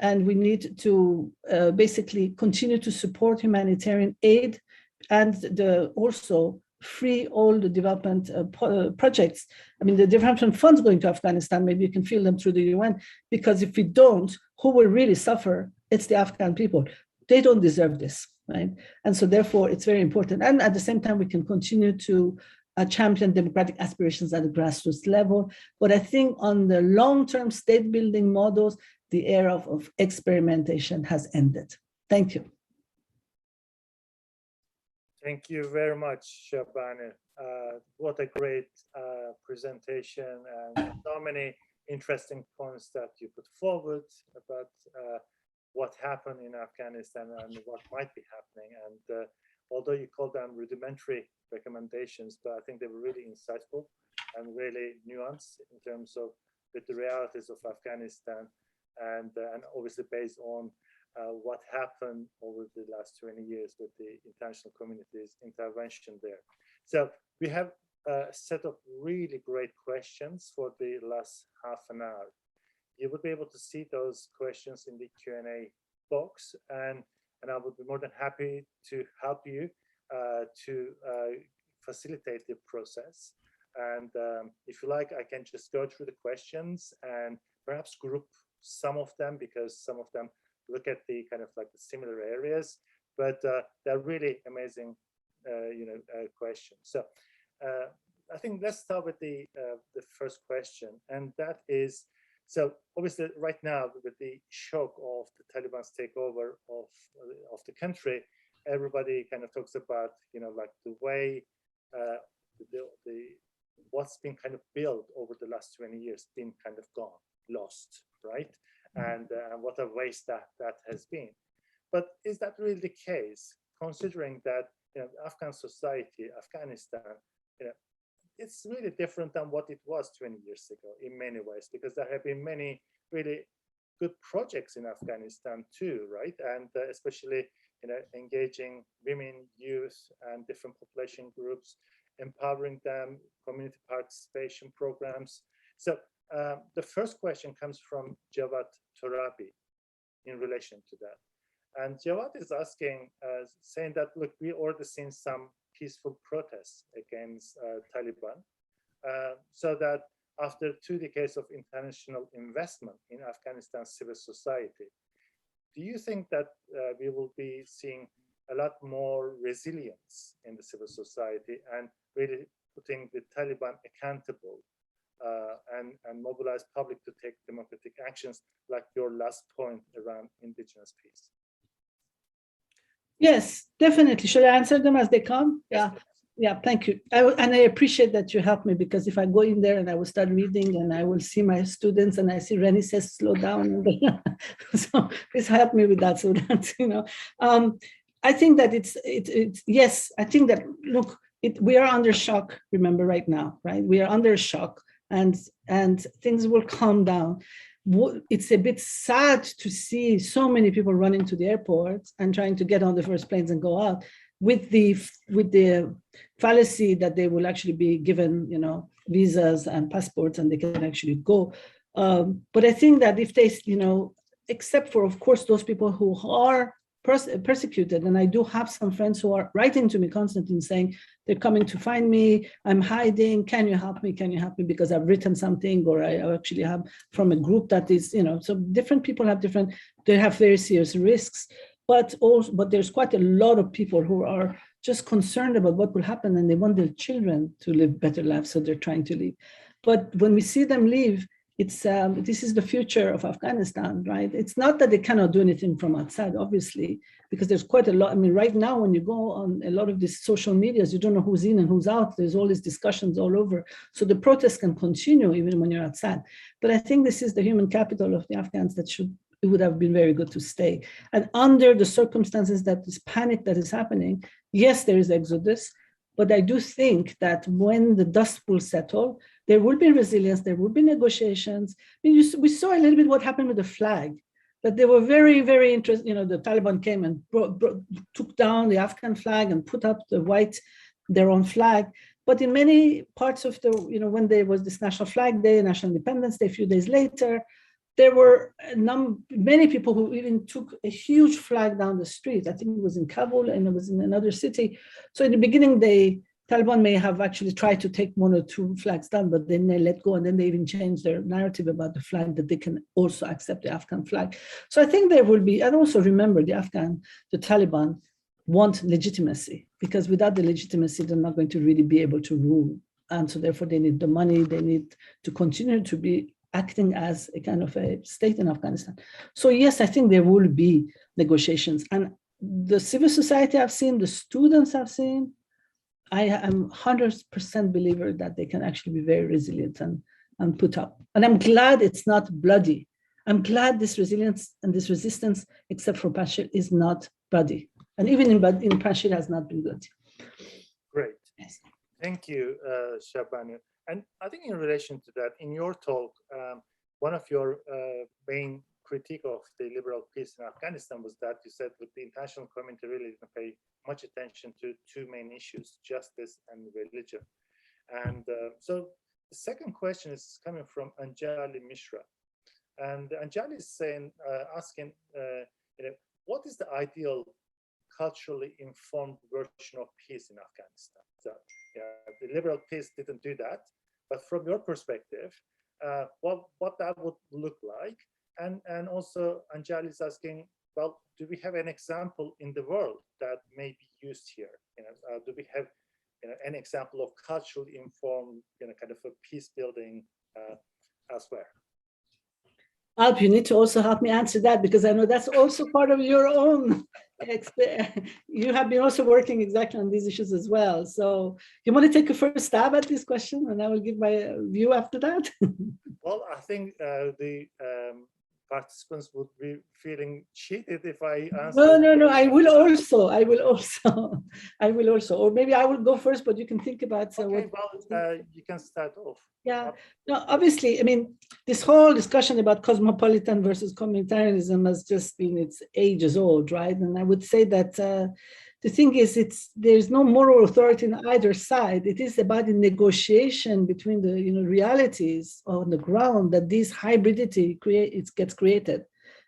and we need to basically continue to support humanitarian aid, and also free all the development projects. I mean, the development funds going to Afghanistan, maybe you can feel them through the UN, because if we don't, who will really suffer? It's the Afghan people. They don't deserve this, right? And so therefore, it's very important. And at the same time, we can continue to champion democratic aspirations at the grassroots level. But I think on the long-term state building models, the era of experimentation has ended. Thank you. Thank you very much, Shabana. What a great presentation, and so many interesting points that you put forward about what happened in Afghanistan and what might be happening. And although you call them rudimentary recommendations, but I think they were really insightful and really nuanced in terms of with the realities of Afghanistan, and obviously based on what happened over the last 20 years with the international community's intervention there. So we have a set of really great questions for the last half an hour. You would be able to see those questions in the Q&A box, and I would be more than happy to help you to facilitate the process. And if you like, I can just go through the questions and perhaps group some of them, because some of them look at the kind of like the similar areas, but they're really amazing, questions. So I think let's start with the first question, and that is, so obviously right now with the shock of the Taliban's takeover of the country, everybody kind of talks about, like the way what's been kind of built over the last 20 years been kind of gone, lost, right? And what a waste that has been. But is that really the case, considering that Afghan society, Afghanistan, it's really different than what it was 20 years ago in many ways, because there have been many really good projects in Afghanistan too, right? And especially engaging women, youth, and different population groups, empowering them, community participation programs. So the first question comes from Jawad Torabi in relation to that. And Jawad is asking, saying that, look, we already seen some peaceful protests against Taliban, so that after 2 decades of international investment in Afghanistan's civil society, do you think that we will be seeing a lot more resilience in the civil society and really putting the Taliban accountable and mobilize public to take democratic actions, like your last point around indigenous peace? Yes, definitely. Should I answer them as they come? Yes, Yeah. Yeah, thank you. And I appreciate that you help me, because if I go in there and I will start reading and I will see my students and I see Rennie says, slow down. So please help me with that. So that, I think that it's yes, I think that, look, we are under shock, remember, right now, right? We are under shock, and things will calm down. It's a bit sad to see so many people running to the airports and trying to get on the first planes and go out with the fallacy that they will actually be given, visas and passports and they can actually go. But I think that if they, except for, of course, those people who are persecuted, and I do have some friends who are writing to me constantly saying they're coming to find me, I'm hiding, can you help me, because I've written something, or I actually have from a group that is, so different people have they have very serious risks. but there's quite a lot of people who are just concerned about what will happen, and they want their children to live better lives, so they're trying to leave. But when we see them leave, it's this is the future of Afghanistan, right? It's not that they cannot do anything from outside, obviously, because there's quite a lot. I mean, right now, when you go on a lot of these social medias, you don't know who's in and who's out. There's all these discussions all over. So the protests can continue even when you're outside. But I think this is the human capital of the Afghans that it would have been very good to stay. And under the circumstances that this panic that is happening, yes, there is exodus, but I do think that when the dust will settle, there will be resilience, there will be negotiations. I mean, we saw a little bit what happened with the flag, that they were very, very interested. You know, the Taliban came and took down the Afghan flag and put up their own flag. But in many parts of when there was this National Flag Day, National Independence Day, a few days later, there were many people who even took a huge flag down the street. I think it was in Kabul and it was in another city. So in the beginning, Taliban may have actually tried to take one or two flags down, but then they let go, and then they even changed their narrative about the flag, that they can also accept the Afghan flag. So I think there will be, and also remember, the Taliban want legitimacy, because without the legitimacy, they're not going to really be able to rule. And so therefore they need the money, they need to continue to be acting as a kind of a state in Afghanistan. So yes, I think there will be negotiations. And the civil society I've seen, the students I've seen, I am 100% believer that they can actually be very resilient and put up. And I'm glad it's not bloody. I'm glad this resilience and this resistance, except for Panjshir, is not bloody. And even in Panjshir has not been bloody. Great. Yes. Thank you, Shabana. And I think in relation to that, in your talk, one of your main critique of the liberal peace in Afghanistan was that you said that the international community really didn't pay much attention to two main issues, justice and religion. And so the second question is coming from Anjali Mishra. And Anjali is asking, what is the ideal culturally informed version of peace in Afghanistan? So the liberal peace didn't do that, but from your perspective, what that would look like? And also Anjali is asking, well, do we have an example in the world that may be used here? Do we have an example of culturally informed, kind of a peace building elsewhere? Alp, you need to also help me answer that, because I know that's also part of your own you have been also working exactly on these issues as well. So you want to take a first stab at this question, and I will give my view after that? Well, I think the participants would be feeling cheated if I answer. No. I will also. Or maybe I will go first, but you can think about. Okay, you can start off. Yeah. No, obviously, I mean, this whole discussion about cosmopolitan versus communitarianism has just been, it's ages old, right? And I would say that the thing is, there's no moral authority on either side. It is about the negotiation between the realities on the ground that this hybridity gets created.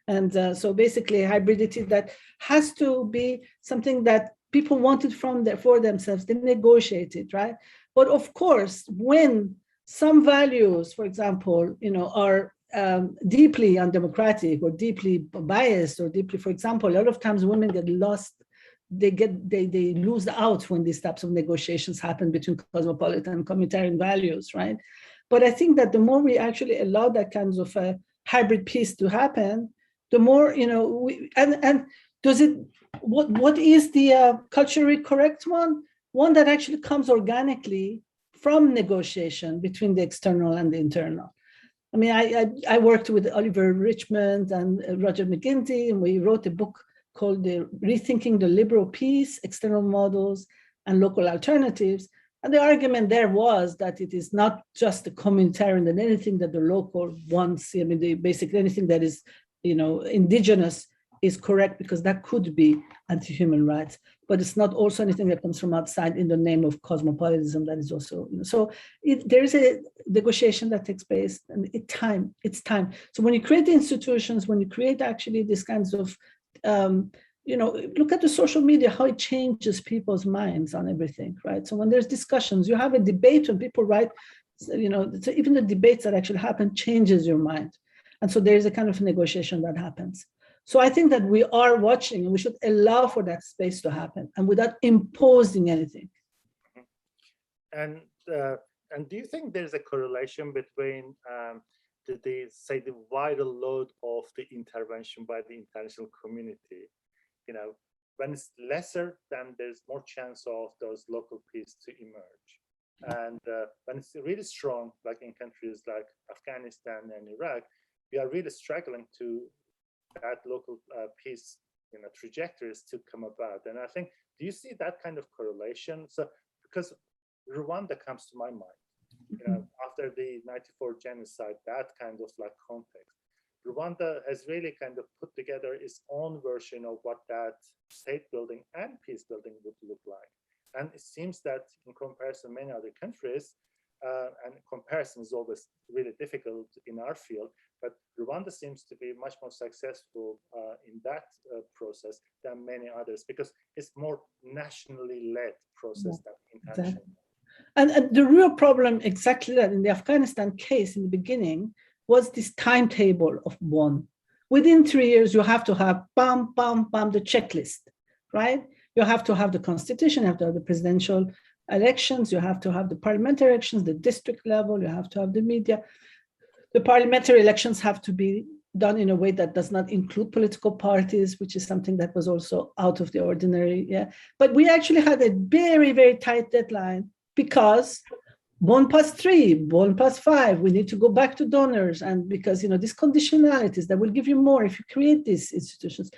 And so basically hybridity that has to be something that people wanted for themselves, they negotiated, right? But of course, when some values, for example, are deeply undemocratic or deeply biased or deeply, for example, a lot of times women get lost, they lose out when these types of negotiations happen between cosmopolitan and communitarian values, right? But I think that the more we actually allow that kinds of a hybrid peace to happen, the more, and does it, what is the culturally correct one? One that actually comes organically from negotiation between the external and the internal. I mean, I worked with Oliver Richmond and Roger McGinty, and we wrote a book called Rethinking the Liberal Peace, External Models and Local Alternatives. And the argument there was that it is not just the communitarian and anything that the local wants. I mean, basically anything that is, indigenous is correct, because that could be anti-human rights, but it's not also anything that comes from outside in the name of cosmopolitanism that is also, so there is a negotiation that takes place, and it's time. So when you create the institutions, when you create actually these kinds of, look at the social media, how it changes people's minds on everything, right? So when there's discussions, you have a debate, when people write, so even the debates that actually happen changes your mind. And so there's a kind of negotiation that happens. So I think that we are watching, and we should allow for that space to happen, and without imposing anything. And do you think there's a correlation between the viral load of the intervention by the international community? You know, when it's lesser, then there's more chance of those local peace to emerge. And when it's really strong, like in countries like Afghanistan and Iraq, we are really struggling to that local peace, trajectories to come about. And I think, do you see that kind of correlation? So, because Rwanda comes to my mind, after the '94 genocide, that kind of like context, Rwanda has really kind of put together its own version of what that state building and peace building would look like. And it seems that in comparison to many other countries, and comparison is always really difficult in our field, but Rwanda seems to be much more successful in that process than many others, because it's more nationally led process than international. Exactly. And the real problem, exactly that, in the Afghanistan case in the beginning, was this timetable of one. Within 3 years, you have to have bam, bam, bam, the checklist, right? You have to have the constitution, you have to have the presidential elections, you have to have the parliamentary elections, the district level, you have to have the media. The parliamentary elections have to be done in a way that does not include political parties, which is something that was also out of the ordinary. Yeah, but we actually had a very, very tight deadline, because 1+3, 1+5, we need to go back to donors, and because these conditionalities that will give you more if you create these institutions.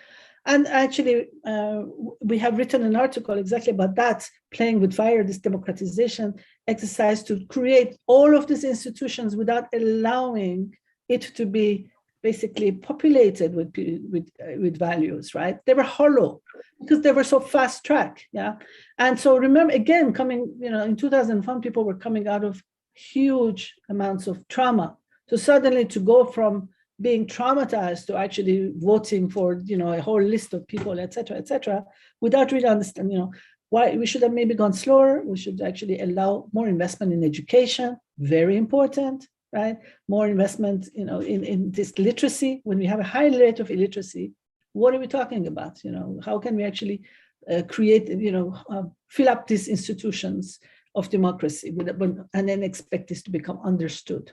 And actually, we have written an article exactly about that, playing with fire, this democratization exercise to create all of these institutions without allowing it to be basically populated with values, right? They were hollow because they were so fast track, yeah. And so remember, again, coming, in 2001, people were coming out of huge amounts of trauma. So suddenly to go from being traumatized to actually voting for, a whole list of people, et cetera, without really understanding, why we should have maybe gone slower. We should actually allow more investment in education, very important, right? More investment, in this literacy. When we have a high rate of illiteracy, what are we talking about? How can we actually create, fill up these institutions of democracy and then expect this to become understood?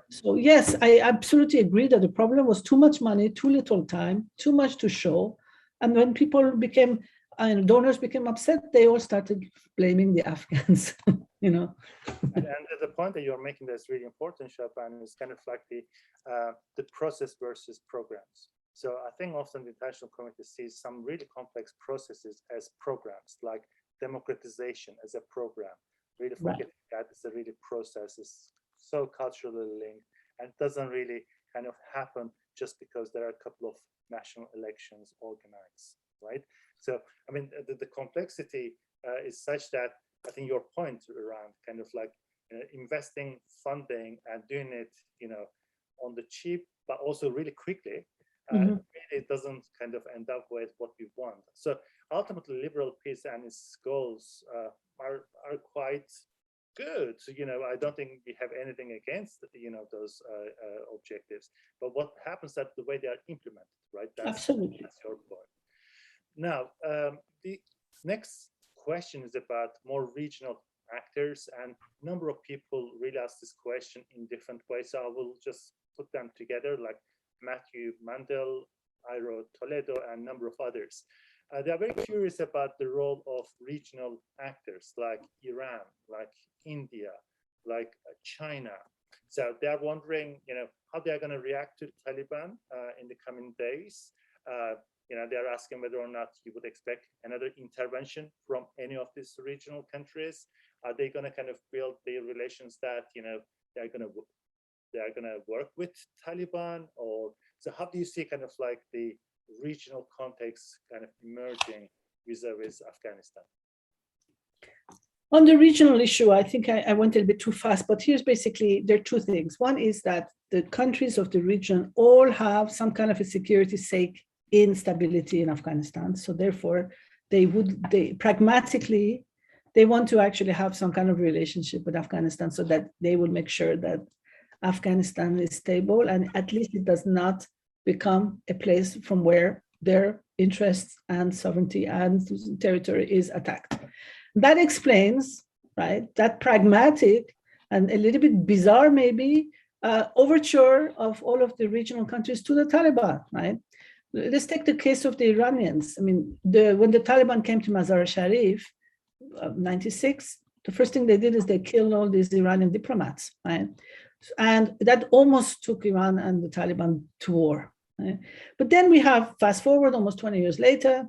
So yes, I absolutely agree that the problem was too much money, too little time, too much to show. And when people became, donors became upset, they all started blaming the Afghans, And the point that you're making that's really important, Shaban, is kind of like the process versus programs. So I think often the international community sees some really complex processes as programs, like democratization as a program. Really forgetting that it's a really process. It's so culturally linked and doesn't really kind of happen just because there are a couple of national elections organized, right? So, I mean, the complexity is such that I think your point around kind of like investing funding and doing it, on the cheap, but also really quickly, it doesn't kind of end up with what we want. So ultimately, liberal peace and its goals are quite good. So, I don't think we have anything against, those objectives. But what happens that the way they are implemented, right? Absolutely. That's your point. Now, the next question is about more regional actors, and a number of people really ask this question in different ways. So I will just put them together, like Matthew Mandel, Iro Toledo, and a number of others. They are very curious about the role of regional actors like Iran, like India, like China. So they're wondering, how they are going to react to the Taliban in the coming days. They're asking whether or not you would expect another intervention from any of these regional countries. Are they going to kind of build the relations that they're going to work with Taliban? Or so how do you see kind of like the regional context kind of emerging vis-a-vis Afghanistan? On the regional issue, I think I went a little bit too fast, but here's basically, there are two things. One is that the countries of the region all have some kind of a security stake in stability in Afghanistan. So therefore, they pragmatically, they want to actually have some kind of relationship with Afghanistan so that they will make sure that Afghanistan is stable and at least it does not become a place from where their interests and sovereignty and territory is attacked. That explains, right, that pragmatic and a little bit bizarre maybe overture of all of the regional countries to the Taliban, right? Let's take the case of the Iranians. I mean, when the Taliban came to Mazar-e-Sharif, 96, the first thing they did is they killed all these Iranian diplomats, right? And that almost took Iran and the Taliban to war. Right? But then we have, fast forward almost 20 years later,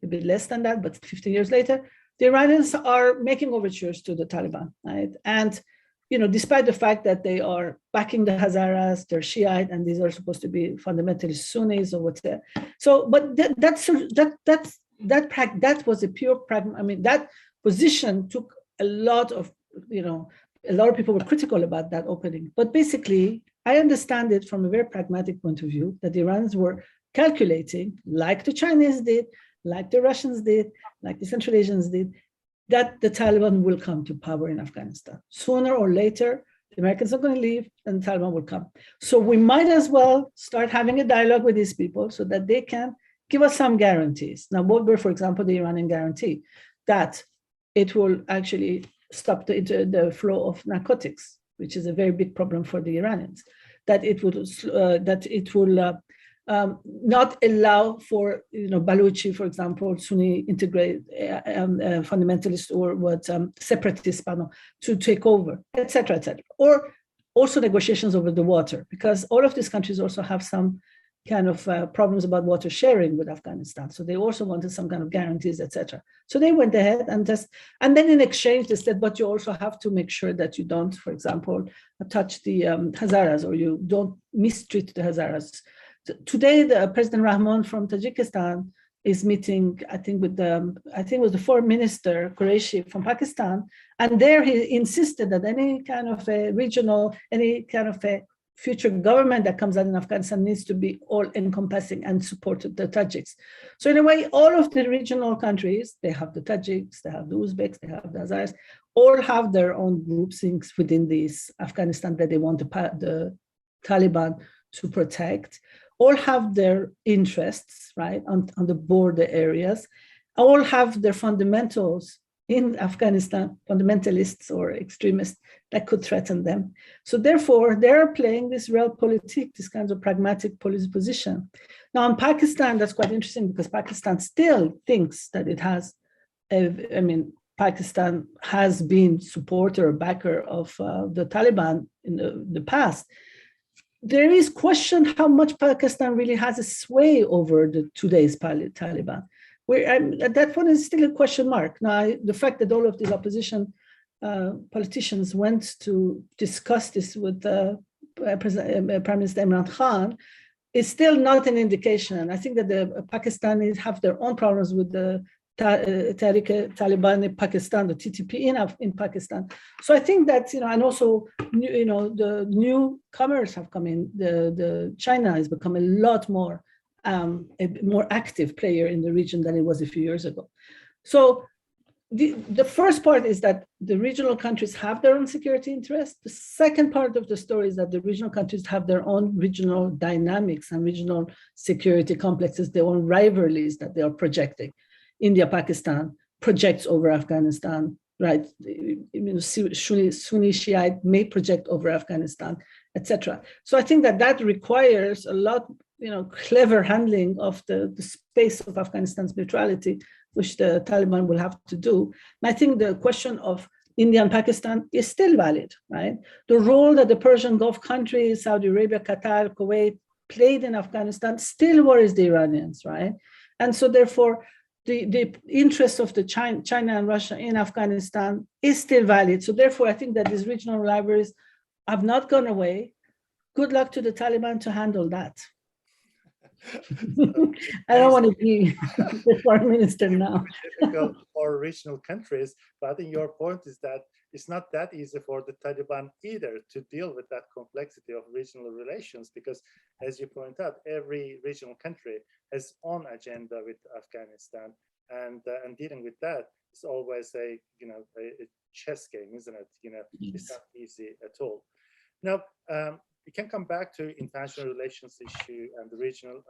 a bit less than that, but 15 years later, the Iranians are making overtures to the Taliban, right? And despite the fact that they are backing the Hazaras, they're Shiite, and these are supposed to be fundamentalist Sunnis or whatever. So, but that was a pure pragma. I mean, that position took a lot of people were critical about that opening. But basically, I understand it from a very pragmatic point of view that the Iranians were calculating, like the Chinese did, like the Russians did, like the Central Asians did, that the Taliban will come to power in Afghanistan. Sooner or later, the Americans are going to leave and the Taliban will come. So we might as well start having a dialogue with these people so that they can give us some guarantees. Now, what were, for example, the Iranian guarantee? That it will actually stop the flow of narcotics, which is a very big problem for the Iranians. That it will not allow for Baluchi, for example, Sunni integrate fundamentalists or separatists, to take over, etc., etc. Or also negotiations over the water, because all of these countries also have some kind of problems about water sharing with Afghanistan. So they also wanted some kind of guarantees, etc. So they went ahead and then in exchange they said, but you also have to make sure that you don't, for example, touch the Hazaras, or you don't mistreat the Hazaras. Today, the President Rahman from Tajikistan is meeting, I think it was the foreign minister, Qureshi from Pakistan. And there he insisted that any kind of a future government that comes out in Afghanistan needs to be all encompassing and support the Tajiks. So in a way, all of the regional countries, they have the Tajiks, they have the Uzbeks, they have the Hazaras, all have their own groupings within this Afghanistan that they want the Taliban to protect. All have their interests, right, on the border areas, all have their fundamentals in Afghanistan, fundamentalists or extremists that could threaten them. So therefore, they're playing this realpolitik, this kind of pragmatic policy position. Now in Pakistan, that's quite interesting because Pakistan still thinks that it has, Pakistan has been supporter or backer of the Taliban in the past. There is question how much Pakistan really has a sway over today's Taliban. That one is still a question mark. Now, the fact that all of these opposition politicians went to discuss this with Prime Minister Imran Khan is still not an indication. I think that the Pakistanis have their own problems with the Tehrik Taliban in Pakistan, the TTP in Pakistan. So I think that, and also, the newcomers have come in. The China has become a lot more, a more active player in the region than it was a few years ago. So the first part is that the regional countries have their own security interests. The second part of the story is that the regional countries have their own regional dynamics and regional security complexes, their own rivalries that they are projecting. India, Pakistan projects over Afghanistan, right? Sunni Shiite may project over Afghanistan, etc. So I think that requires a lot, clever handling of the space of Afghanistan's neutrality, which the Taliban will have to do. And I think the question of India and Pakistan is still valid, right? The role that the Persian Gulf countries, Saudi Arabia, Qatar, Kuwait played in Afghanistan still worries the Iranians, right? And so therefore, the interest of the China and Russia in Afghanistan is still valid. So therefore, I think that these regional rivalries have not gone away. Good luck to the Taliban to handle that. I don't want to be the foreign minister now. Difficult for regional countries, but I think your point is that it's not that easy for the Taliban either to deal with that complexity of regional relations, because as you point out, every regional country has own agenda with Afghanistan, and dealing with that is always a chess game, isn't it? It's not easy at all. Now, we can come back to international relations issue and the regional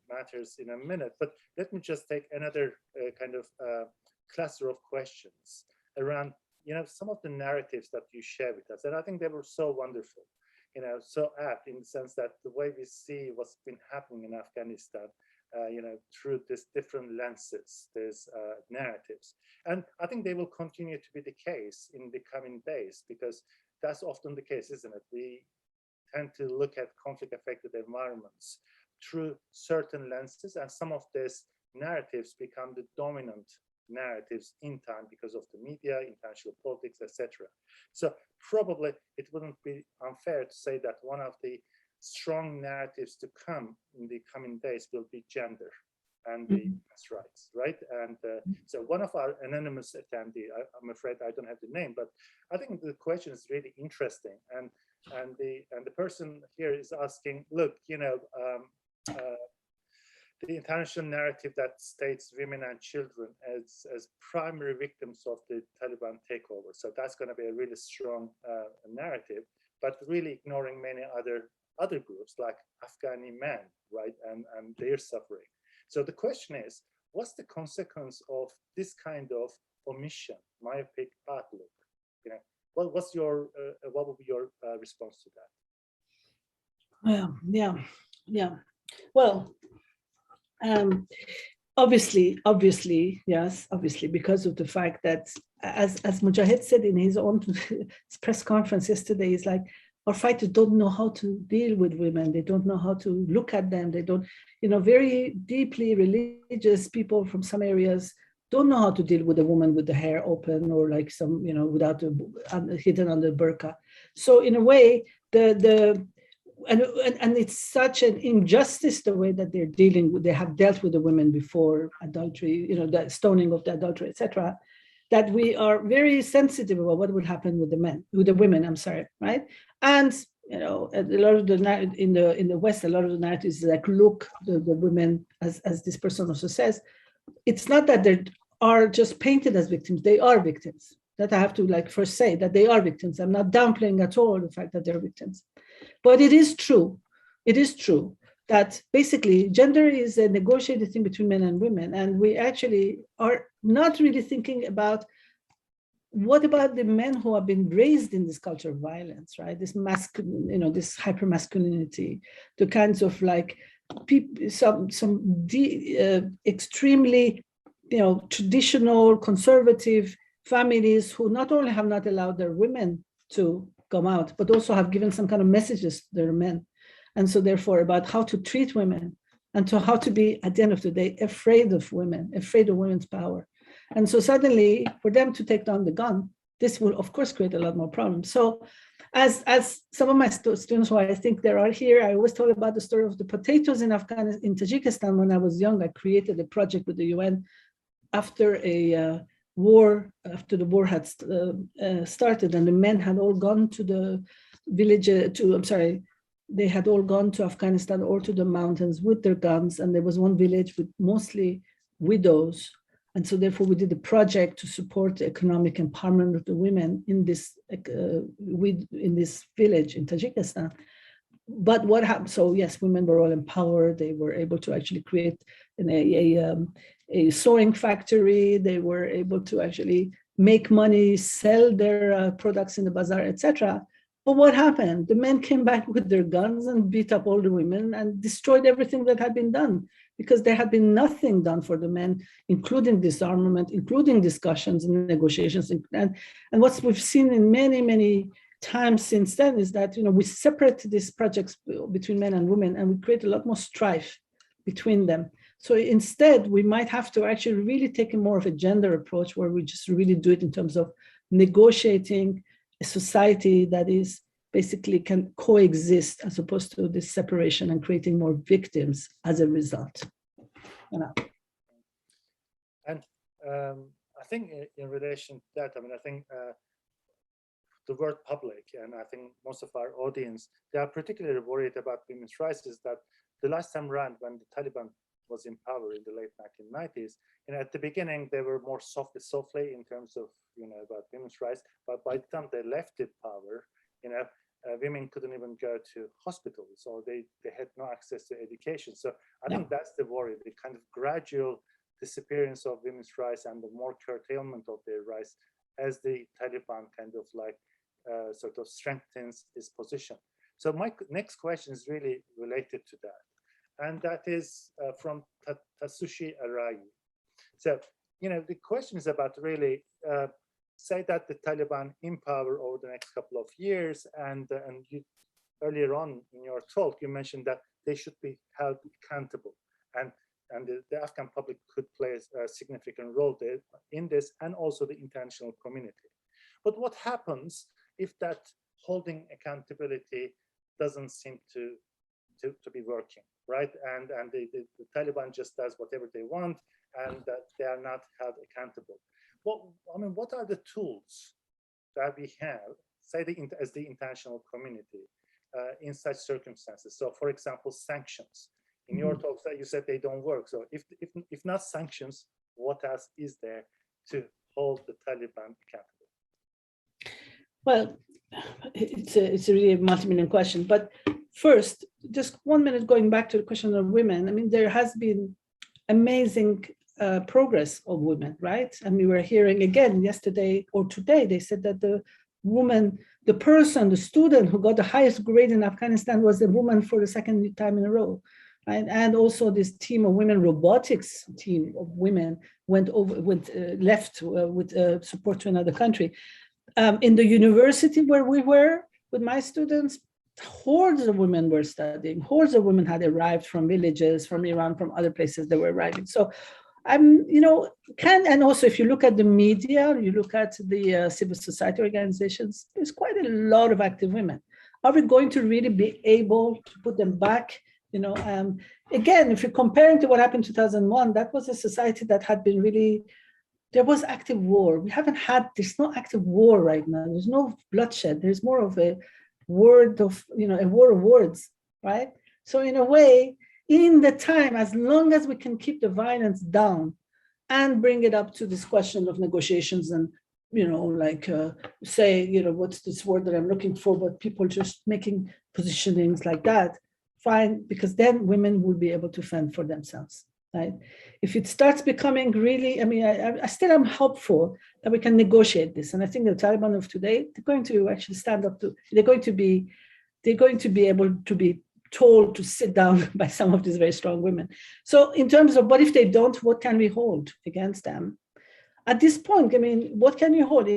matters in a minute, but let me just take another kind of cluster of questions around, some of the narratives that you share with us. And I think they were so wonderful, so apt in the sense that the way we see what's been happening in Afghanistan, through these different lenses, there's narratives. And I think they will continue to be the case in the coming days, because that's often the case, isn't it? We tend to look at conflict-affected environments through certain lenses, and some of these narratives become the dominant narratives in time because of the media, international politics, etc. So probably it wouldn't be unfair to say that one of the strong narratives to come in the coming days will be gender and the women's rights, right? And so one of our anonymous attendee, I'm afraid I don't have the name, but I think the question is really interesting, and the person here is asking, look, the international narrative that states women and children as primary victims of the Taliban takeover. So that's going to be a really strong narrative, but really ignoring many other groups like Afghani men, right, and their suffering. So the question is, what's the consequence of this kind of omission, myopic outlook? What would be your response to that? Well, yeah. Well, obviously, yes, because of the fact that, as Mujahid said in his own press conference yesterday, he's like, our fighters don't know how to deal with women. They don't know how to look at them. They don't, very deeply religious people from some areas don't know how to deal with a woman with the hair open or like some, without hidden under burqa. So in a way, and it's such an injustice the way that they have dealt with the women before adultery, the stoning of the adultery, etc., that we are very sensitive about what would happen with the women, I'm sorry, right? And a lot of the in the West, a lot of the narratives is like, look, the women, as this person also says, it's not that they are just painted as victims, they are victims. That I have to first say that they are victims. I'm not downplaying at all the fact that they're victims. But it is true that basically gender is a negotiated thing between men and women. And we actually are not really thinking about what about the men who have been raised in this culture of violence, right? This masculine, this hyper masculinity, the kinds of extremely, traditional conservative families who not only have not allowed their women to come out, but also have given some kind of messages to their men. And so therefore about how to treat women and to how to be, at the end of the day, afraid of women, afraid of women's power. And so suddenly for them to take down the gun, this will of course create a lot more problems. So as some of my students who I think there are here, I always told about the story of the potatoes in Afghanistan, in Tajikistan. When I was young, I created a project with the UN after the war had started, and the men had all gone to the village, they had all gone to Afghanistan or to the mountains with their guns, and there was one village with mostly widows. And so therefore we did a project to support the economic empowerment of the women in this village in Tajikistan. But what happened? So yes, women were all empowered. They were able to actually create a sewing factory. They were able to actually make money, sell their products in the bazaar, etc. But what happened? The men came back with their guns and beat up all the women and destroyed everything that had been done, because there had been nothing done for the men, including disarmament, including discussions and negotiations. And what we've seen in many, many times since then is that we separate these projects between men and women, and we create a lot more strife between them. So instead, we might have to actually really take a more of a gender approach, where we just really do it in terms of negotiating a society that is basically can coexist, as opposed to this separation and creating more victims as a result. And I think in relation to that, I think the word public, and I think most of our audience, they are particularly worried about women's rights, is that the last time around when the Taliban was in power in the late 1990s, at the beginning they were more softly in terms of about women's rights, but by the time they left the power, women couldn't even go to hospitals, or they had no access to education. So I think that's the worry, the kind of gradual disappearance of women's rights and the more curtailment of their rights as the Taliban kind of like sort of strengthens its position. So my next question is really related to that. And that is from Tatsushi Arai. So, the question is about really, say that the Taliban in power over the next couple of years, and you, earlier on in your talk, you mentioned that they should be held accountable, and the Afghan public could play a significant role there in this, and also the international community. But what happens if that holding accountability doesn't seem to be working, right? And the Taliban just does whatever they want, and that they are not held accountable. What are the tools that we have, say as the international community, in such circumstances? So, for example, sanctions. In your talks, you said they don't work. So, if not sanctions, what else is there to hold the Taliban accountable? Well, it's a really multi-million question. But first, just 1 minute going back to the question of women. I mean, there has been amazing progress of women, right? And we were hearing again yesterday or today, they said that the woman, the student who got the highest grade in Afghanistan was a woman for the second time in a row. Right? And also this team of women, robotics team of women left with support to another country. In the university where we were with my students, hordes of women were studying. Hordes of women had arrived from villages, from Iran, from other places they were arriving. So and also if you look at the media, you look at the civil society organizations, there's quite a lot of active women. Are we going to really be able to put them back? Again, if you're comparing to what happened in 2001, that was a society that had been really, there was active war. There's no active war right now. There's no bloodshed. There's more of a war of words, right? So in a way, in the time, as long as we can keep the violence down and bring it up to this question of negotiations and, what's this word that I'm looking for, but people just making positionings like that, fine, because then women will be able to fend for themselves, right? If it starts becoming really, I still am hopeful that we can negotiate this. And I think the Taliban of today, they're going to actually stand up to, they're going to be able to be told to sit down by some of these very strong women. So in terms of, but if they don't, what can we hold against them? At this point, what can you hold?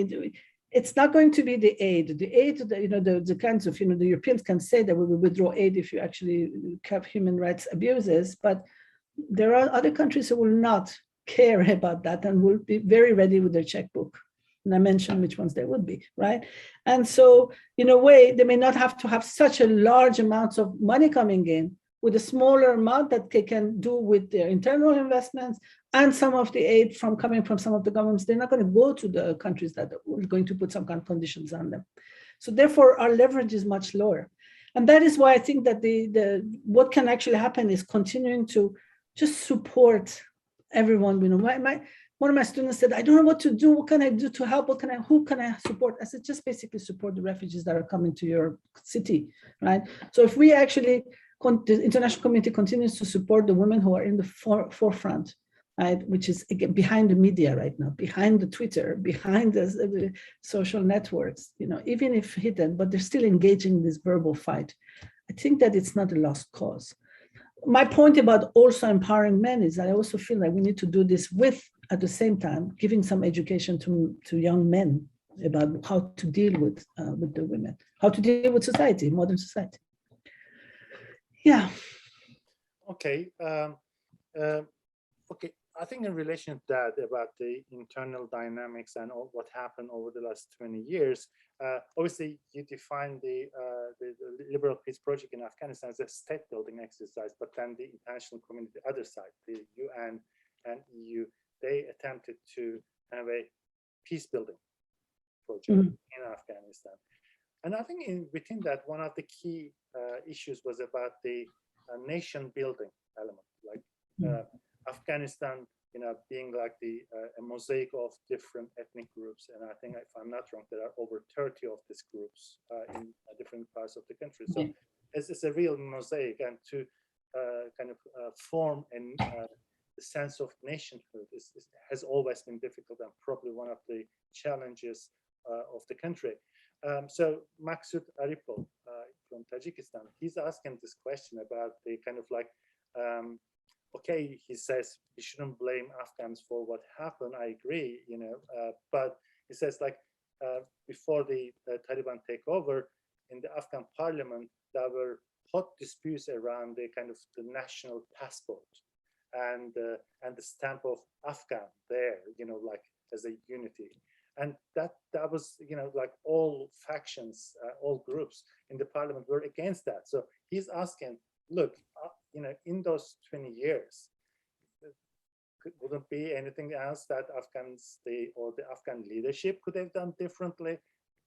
It's not going to be the aid. The aid, the kinds of, the Europeans can say that we will withdraw aid if you actually have human rights abuses, but there are other countries who will not care about that and will be very ready with their checkbook. And I mentioned which ones they would be, right? And so in a way, they may not have to have such a large amounts of money coming in, with a smaller amount that they can do with their internal investments and some of the aid coming from some of the governments. They're not going to go to the countries that are going to put some kind of conditions on them. So therefore, our leverage is much lower. And that is why I think that what can actually happen is continuing to just support everyone. One of my students said, I don't know what to do. What can I do to help? Who can I support? I said, just basically support the refugees that are coming to your city, right? So if we actually, the international community continues to support the women who are in the forefront, right, which is again behind the media right now, behind the Twitter, behind the social networks, even if hidden, but they're still engaging in this verbal fight. I think that it's not a lost cause. My point about also empowering men is that I also feel like we need to do this at the same time, giving some education to young men about how to deal with the women, how to deal with society, modern society. Yeah. Okay. Okay. I think in relation to that, about the internal dynamics and what happened over the last 20 years, obviously you define the Liberal Peace Project in Afghanistan as a state-building exercise, but then the international community, the other side, the UN and EU, they attempted to have a peace-building project in Afghanistan. And I think within that, one of the key issues was about the nation-building element, like Afghanistan, being like a mosaic of different ethnic groups. And I think, if I'm not wrong, there are over 30 of these groups in different parts of the country. So it's a real mosaic, and to form a sense of nationhood has always been difficult, and probably one of the challenges of the country. So Maksud Aripov from Tajikistan, he's asking this question about the okay, he says we shouldn't blame Afghans for what happened. I agree, but he says before the Taliban take over, in the Afghan parliament, there were hot disputes around the the national passport and the stamp of Afghan there, as a unity. And that was, all factions, all groups in the parliament were against that. So he's asking, look, in those 20 years, wouldn't be anything else that Afghans, the Afghan leadership could have done differently,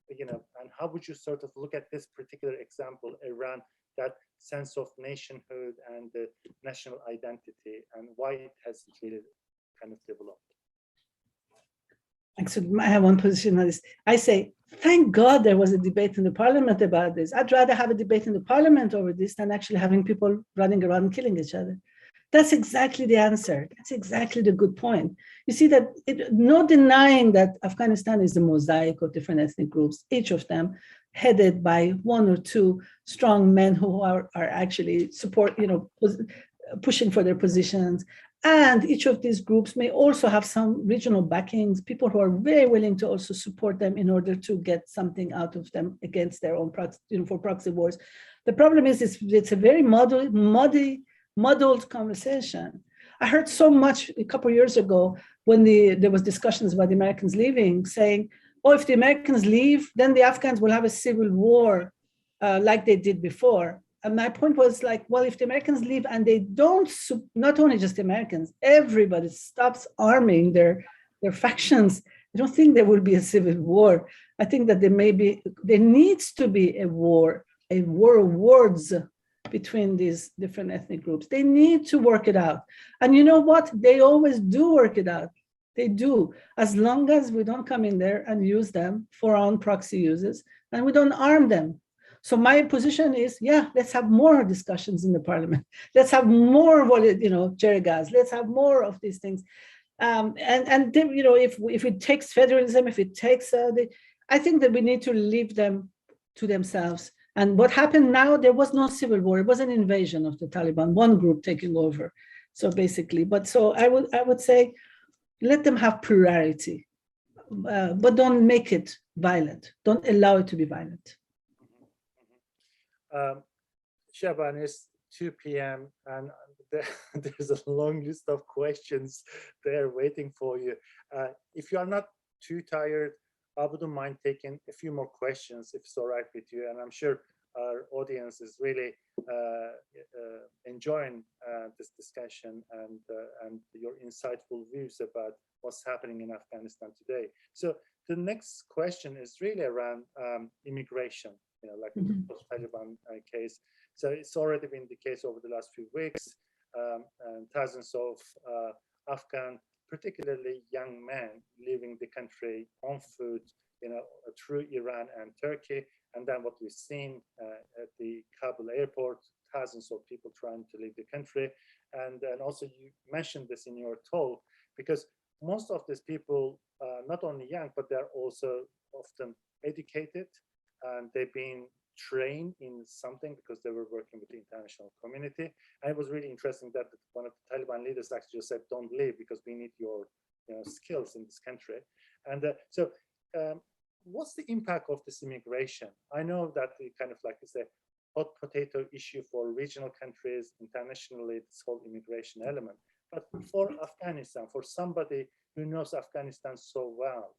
and how would you sort of look at this particular example around that sense of nationhood and the national identity, and why it has really developed? I have one position on this. I say, thank God there was a debate in the parliament about this. I'd rather have a debate in the parliament over this than actually having people running around and killing each other. That's exactly the answer. That's exactly the good point. You see that no denying that Afghanistan is a mosaic of different ethnic groups, each of them headed by one or two strong men who are actually pushing for their positions. And each of these groups may also have some regional backings, people who are very willing to also support them in order to get something out of them against their own for proxy wars. The problem is it's a very muddled conversation. I heard so much a couple of years ago when there was discussions about the Americans leaving, saying, oh, if the Americans leave, then the Afghans will have a civil war like they did before. And my point was well, if the Americans leave and they don't, not only just the Americans, everybody stops arming their factions, I don't think there will be a civil war. I think that there needs to be a war of words between these different ethnic groups. They need to work it out. And you know what? They always do work it out. They do, as long as we don't come in there and use them for our own proxy uses and we don't arm them. So my position is, let's have more discussions in the parliament. Let's have more, jerry gas. Let's have more of these things. If it takes federalism, if it takes, I think that we need to leave them to themselves. And what happened now, there was no civil war. It was an invasion of the Taliban, one group taking over. So basically, I would say, let them have plurality, but don't make it violent. Don't allow it to be violent. Shaban, it's 2 p.m. and there's a long list of questions there waiting for you. If you are not too tired, I wouldn't mind taking a few more questions if it's all right with you. And I'm sure our audience is really enjoying this discussion and your insightful views about what's happening in Afghanistan today. So the next question is really around immigration, in the post-Taliban case. So it's already been the case over the last few weeks, and thousands of Afghan, particularly young men, leaving the country on foot, through Iran and Turkey. And then what we've seen at the Kabul airport, thousands of people trying to leave the country. And also you mentioned this in your talk, because most of these people, not only young, but they're also often educated, and they've been trained in something because they were working with the international community. And it was really interesting that one of the Taliban leaders actually just said, don't leave because we need your skills in this country. And what's the impact of this immigration? I know that it's a hot potato issue for regional countries, internationally, this whole immigration element. But for Afghanistan, for somebody who knows Afghanistan so well,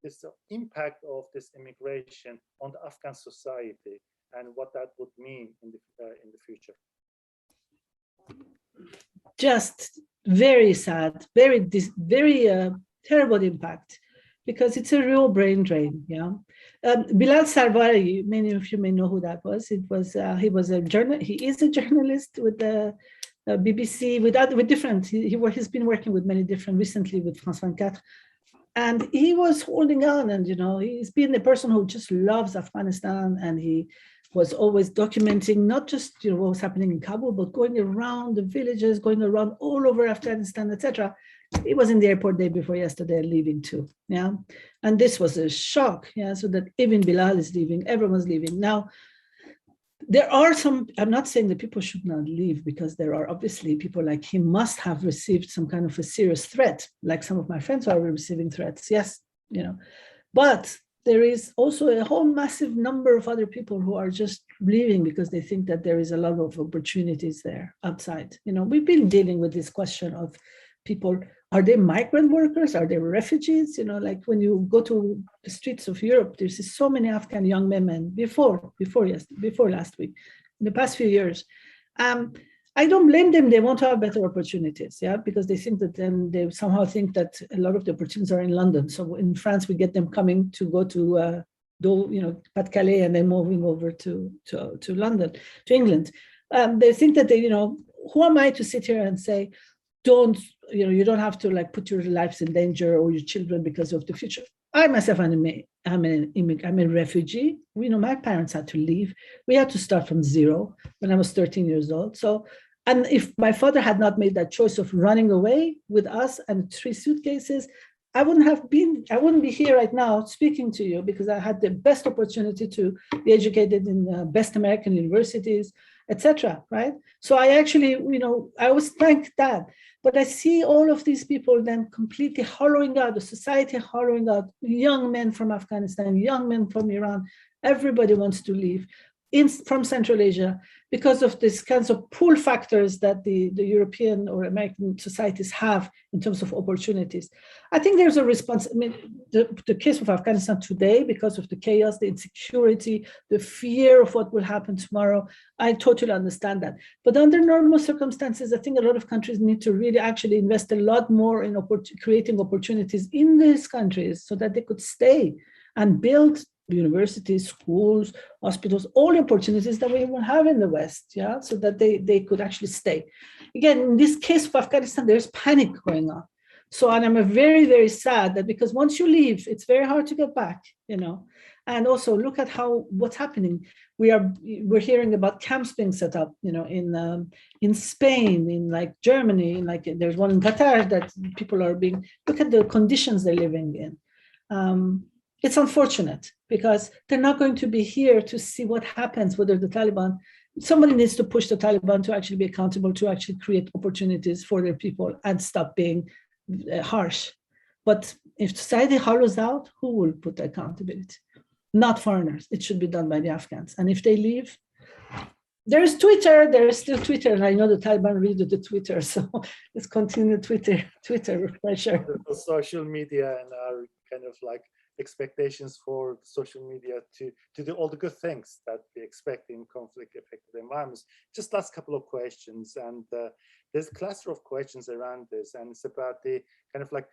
this impact of this immigration on the Afghan society and what that would mean in the future. Just very sad, very terrible impact, because it's a real brain drain. Bilal Sarwari, many of you may know who that was. He is a journalist with the BBC, with different, he's been working with many different, recently with France 24. And he was holding on, and he's been the person who just loves Afghanistan, and he was always documenting not just what was happening in Kabul, but going around the villages, going around all over Afghanistan, etc. He was in the airport day before yesterday, leaving too. Yeah, and this was a shock. Yeah, so that even Bilal is leaving, everyone's leaving now. There are some, I'm not saying that people should not leave, because there are obviously people like him must have received some kind of a serious threat, like some of my friends are receiving threats, yes, but there is also a whole massive number of other people who are just leaving because they think that there is a lot of opportunities there outside. We've been dealing with this question of people, are they migrant workers? Are they refugees? Like when you go to the streets of Europe, there's so many Afghan young women before last week, in the past few years. I don't blame them. They want to have better opportunities, yeah, because they think that then they somehow think that a lot of the opportunities are in London. So in France, we get them coming to go to Pas-de-Calais and then moving over to London, to England. They think that who am I to sit here and say, you don't have to like put your lives in danger or your children because of the future. I myself, I'm a refugee. My parents had to leave. We had to start from zero when I was 13 years old. So, and if my father had not made that choice of running away with us and 3 suitcases, I wouldn't be here right now speaking to you, because I had the best opportunity to be educated in the best American universities, etc. Right? So I actually, I always thank that. But I see all of these people then completely hollowing out, the society hollowing out, young men from Afghanistan, young men from Iran. Everybody wants to leave from Central Asia because of these kinds of pull factors that the European or American societies have in terms of opportunities. I think there's a response. I mean, the case of Afghanistan today, because of the chaos, the insecurity, the fear of what will happen tomorrow, I totally understand that. But under normal circumstances, I think a lot of countries need to really actually invest a lot more in creating opportunities in these countries so that they could stay and build universities, schools, hospitals, all opportunities that we will have in the West, yeah, so that they could actually stay. Again, in this case of Afghanistan, there's panic going on. So, and I'm very, very sad that because once you leave, it's very hard to get back, And also look at what's happening. We're hearing about camps being set up, in Spain, in like Germany, like there's one in Qatar that people are look at the conditions they're living in. It's unfortunate because they're not going to be here to see what happens, whether the Taliban, somebody needs to push the Taliban to actually be accountable, to actually create opportunities for their people and stop being harsh. But if society hollows out, who will put the accountability? Not foreigners. It should be done by the Afghans. And if they leave, there is still Twitter, and I know the Taliban read the Twitter, so let's continue Twitter pressure. The social media and our kind of like expectations for social media to do all the good things that we expect in conflict-affected environments. Just last couple of questions, and there's a cluster of questions around this, and it's about the kind of like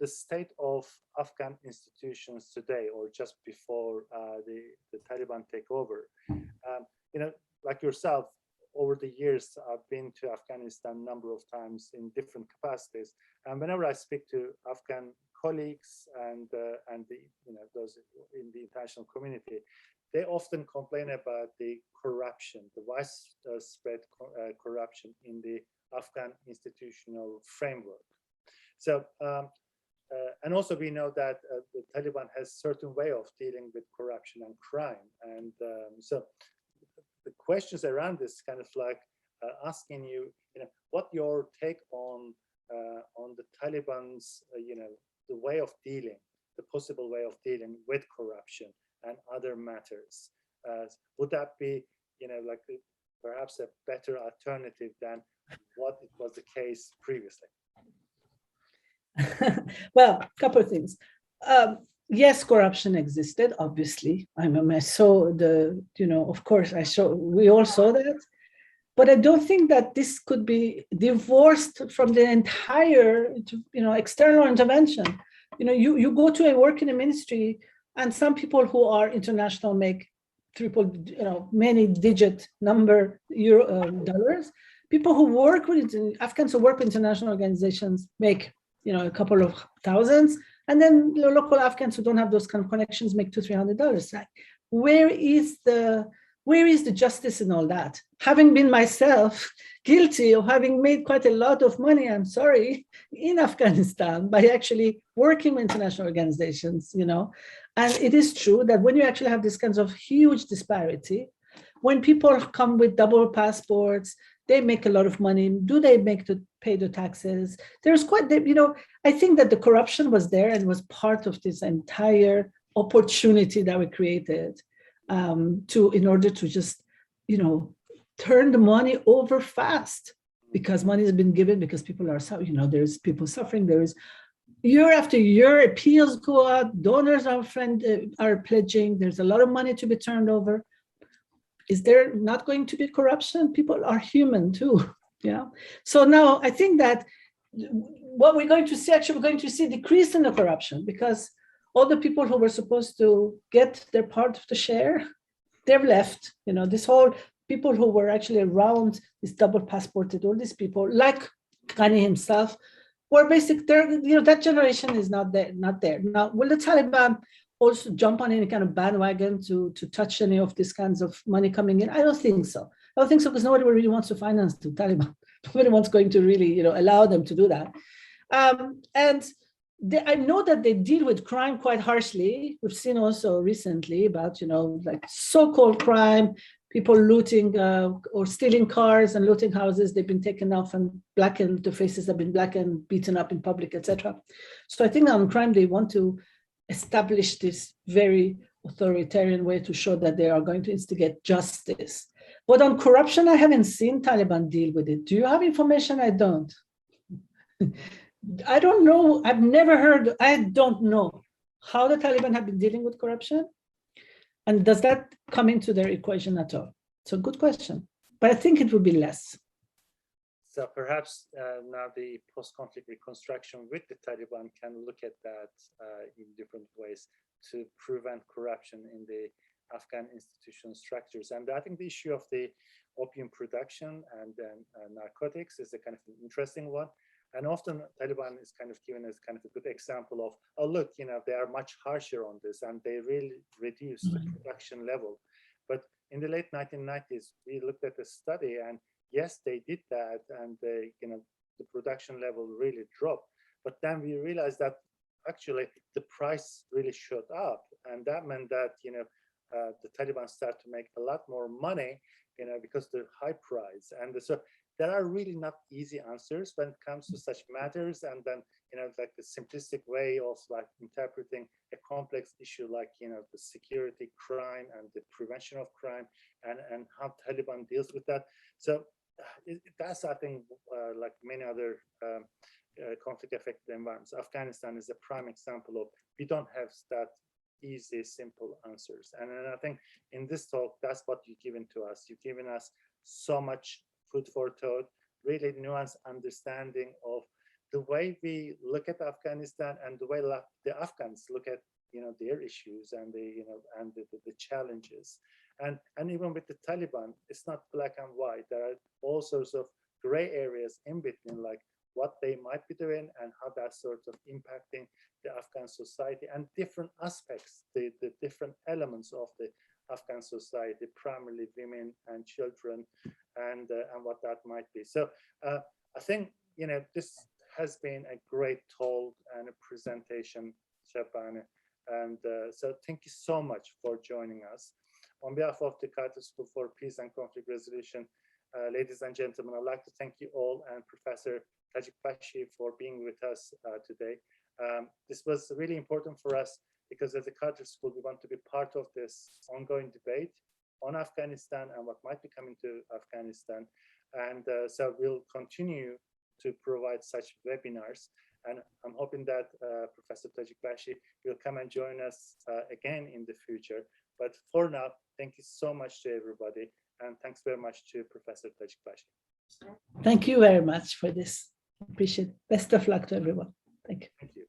the state of Afghan institutions today, or just before the Taliban take over. Like yourself, over the years, I've been to Afghanistan a number of times in different capacities, and whenever I speak to Afghan colleagues and those in the international community, they often complain about the corruption, the widespread corruption in the Afghan institutional framework. So, and also we know that the Taliban has a certain way of dealing with corruption and crime, and so the questions around this kind of like asking you, what your take on the Taliban's, the way of dealing, the possible way of dealing with corruption and other matters. Would that be, like perhaps a better alternative than what it was the case previously? Well, a couple of things. Yes, corruption existed, obviously. I saw of course, we all saw that. But I don't think that this could be divorced from the entire, external intervention. You go to work in a ministry, and some people who are international make many digit number dollars. People who work with Afghans who work with international organizations make, a couple of thousands, and then the local Afghans who don't have those kind of connections make $200-300. Like, where is the justice in all that? Having been myself guilty of having made quite a lot of money, I'm sorry, in Afghanistan by actually working with international organizations, and it is true that when you actually have this kinds of huge disparity, when people come with double passports, they make a lot of money. Do they pay the taxes? There's quite, I think that the corruption was there and was part of this entire opportunity that we created in order to just, turn the money over fast, because money has been given, because people are, there's people suffering. There is year after year, appeals go out, donors are pledging. There's a lot of money to be turned over. Is there not going to be corruption? People are human too. Yeah. So now I think that what we're going to see, we're going to see decrease in the corruption, because all the people who were supposed to get their part of the share, they've left. This whole people who were actually around this double passported, all these people, like Ghani himself, were that generation is not there. Now, will the Taliban also jump on any kind of bandwagon to touch any of these kinds of money coming in? I don't think so. Because nobody really wants to finance the Taliban. Nobody wants going to really, allow them to do that. I know that they deal with crime quite harshly. We've seen also recently about, like so-called crime, people looting or stealing cars and looting houses. They've been taken off and blackened. The faces have been blackened, beaten up in public, etc. So I think that on crime, they want to establish this very authoritarian way to show that they are going to instigate justice. But on corruption, I haven't seen Taliban deal with it. Do you have information? I don't. I don't know. I've never heard. I don't know how the Taliban have been dealing with corruption. And does that come into their equation at all? It's a good question, but I think it would be less. So perhaps now the post-conflict reconstruction with the Taliban can look at that in different ways to prevent corruption in the Afghan institutional structures. And I think the issue of the opium production and then narcotics is a kind of an interesting one. And often Taliban is kind of given as kind of a good example of, oh, look, they are much harsher on this and they really reduce the production level. But in the late 1990s, we looked at the study and yes, they did that, and the production level really dropped. But then we realized that actually the price really shot up, and that meant that the Taliban started to make a lot more money, because of the high price. And so there are really not easy answers when it comes to such matters. And then like the simplistic way of like interpreting a complex issue like the security, crime, and the prevention of crime, and how Taliban deals with that. So that's, I think, like many other conflict affected environments, Afghanistan is a prime example of we don't have that easy, simple answers. And I think in this talk, that's what you've given to us. You've given us so much food for thought, really nuanced understanding of the way we look at Afghanistan and the way the Afghans look at their issues and the challenges. And even with the Taliban, it's not black and white. There are all sorts of gray areas in between, like what they might be doing and how that's sort of impacting the Afghan society and different aspects, the different elements of the Afghan society, primarily women and children, and what that might be. So I think this has been a great talk and a presentation, Shabana. And so thank you so much for joining us. On behalf of the Carter School for Peace and Conflict Resolution, ladies and gentlemen, I'd like to thank you all and Professor Tajikbashi for being with us today. This was really important for us because as a Carter School, we want to be part of this ongoing debate on Afghanistan and what might be coming to Afghanistan. And so we'll continue to provide such webinars. And I'm hoping that Professor Tajikbashi will come and join us again in the future. But for now, thank you so much to everybody. And thanks very much to Professor Tajikbashi. Thank you very much for this. Appreciate it. Best of luck to everyone. Thank you. Thank you.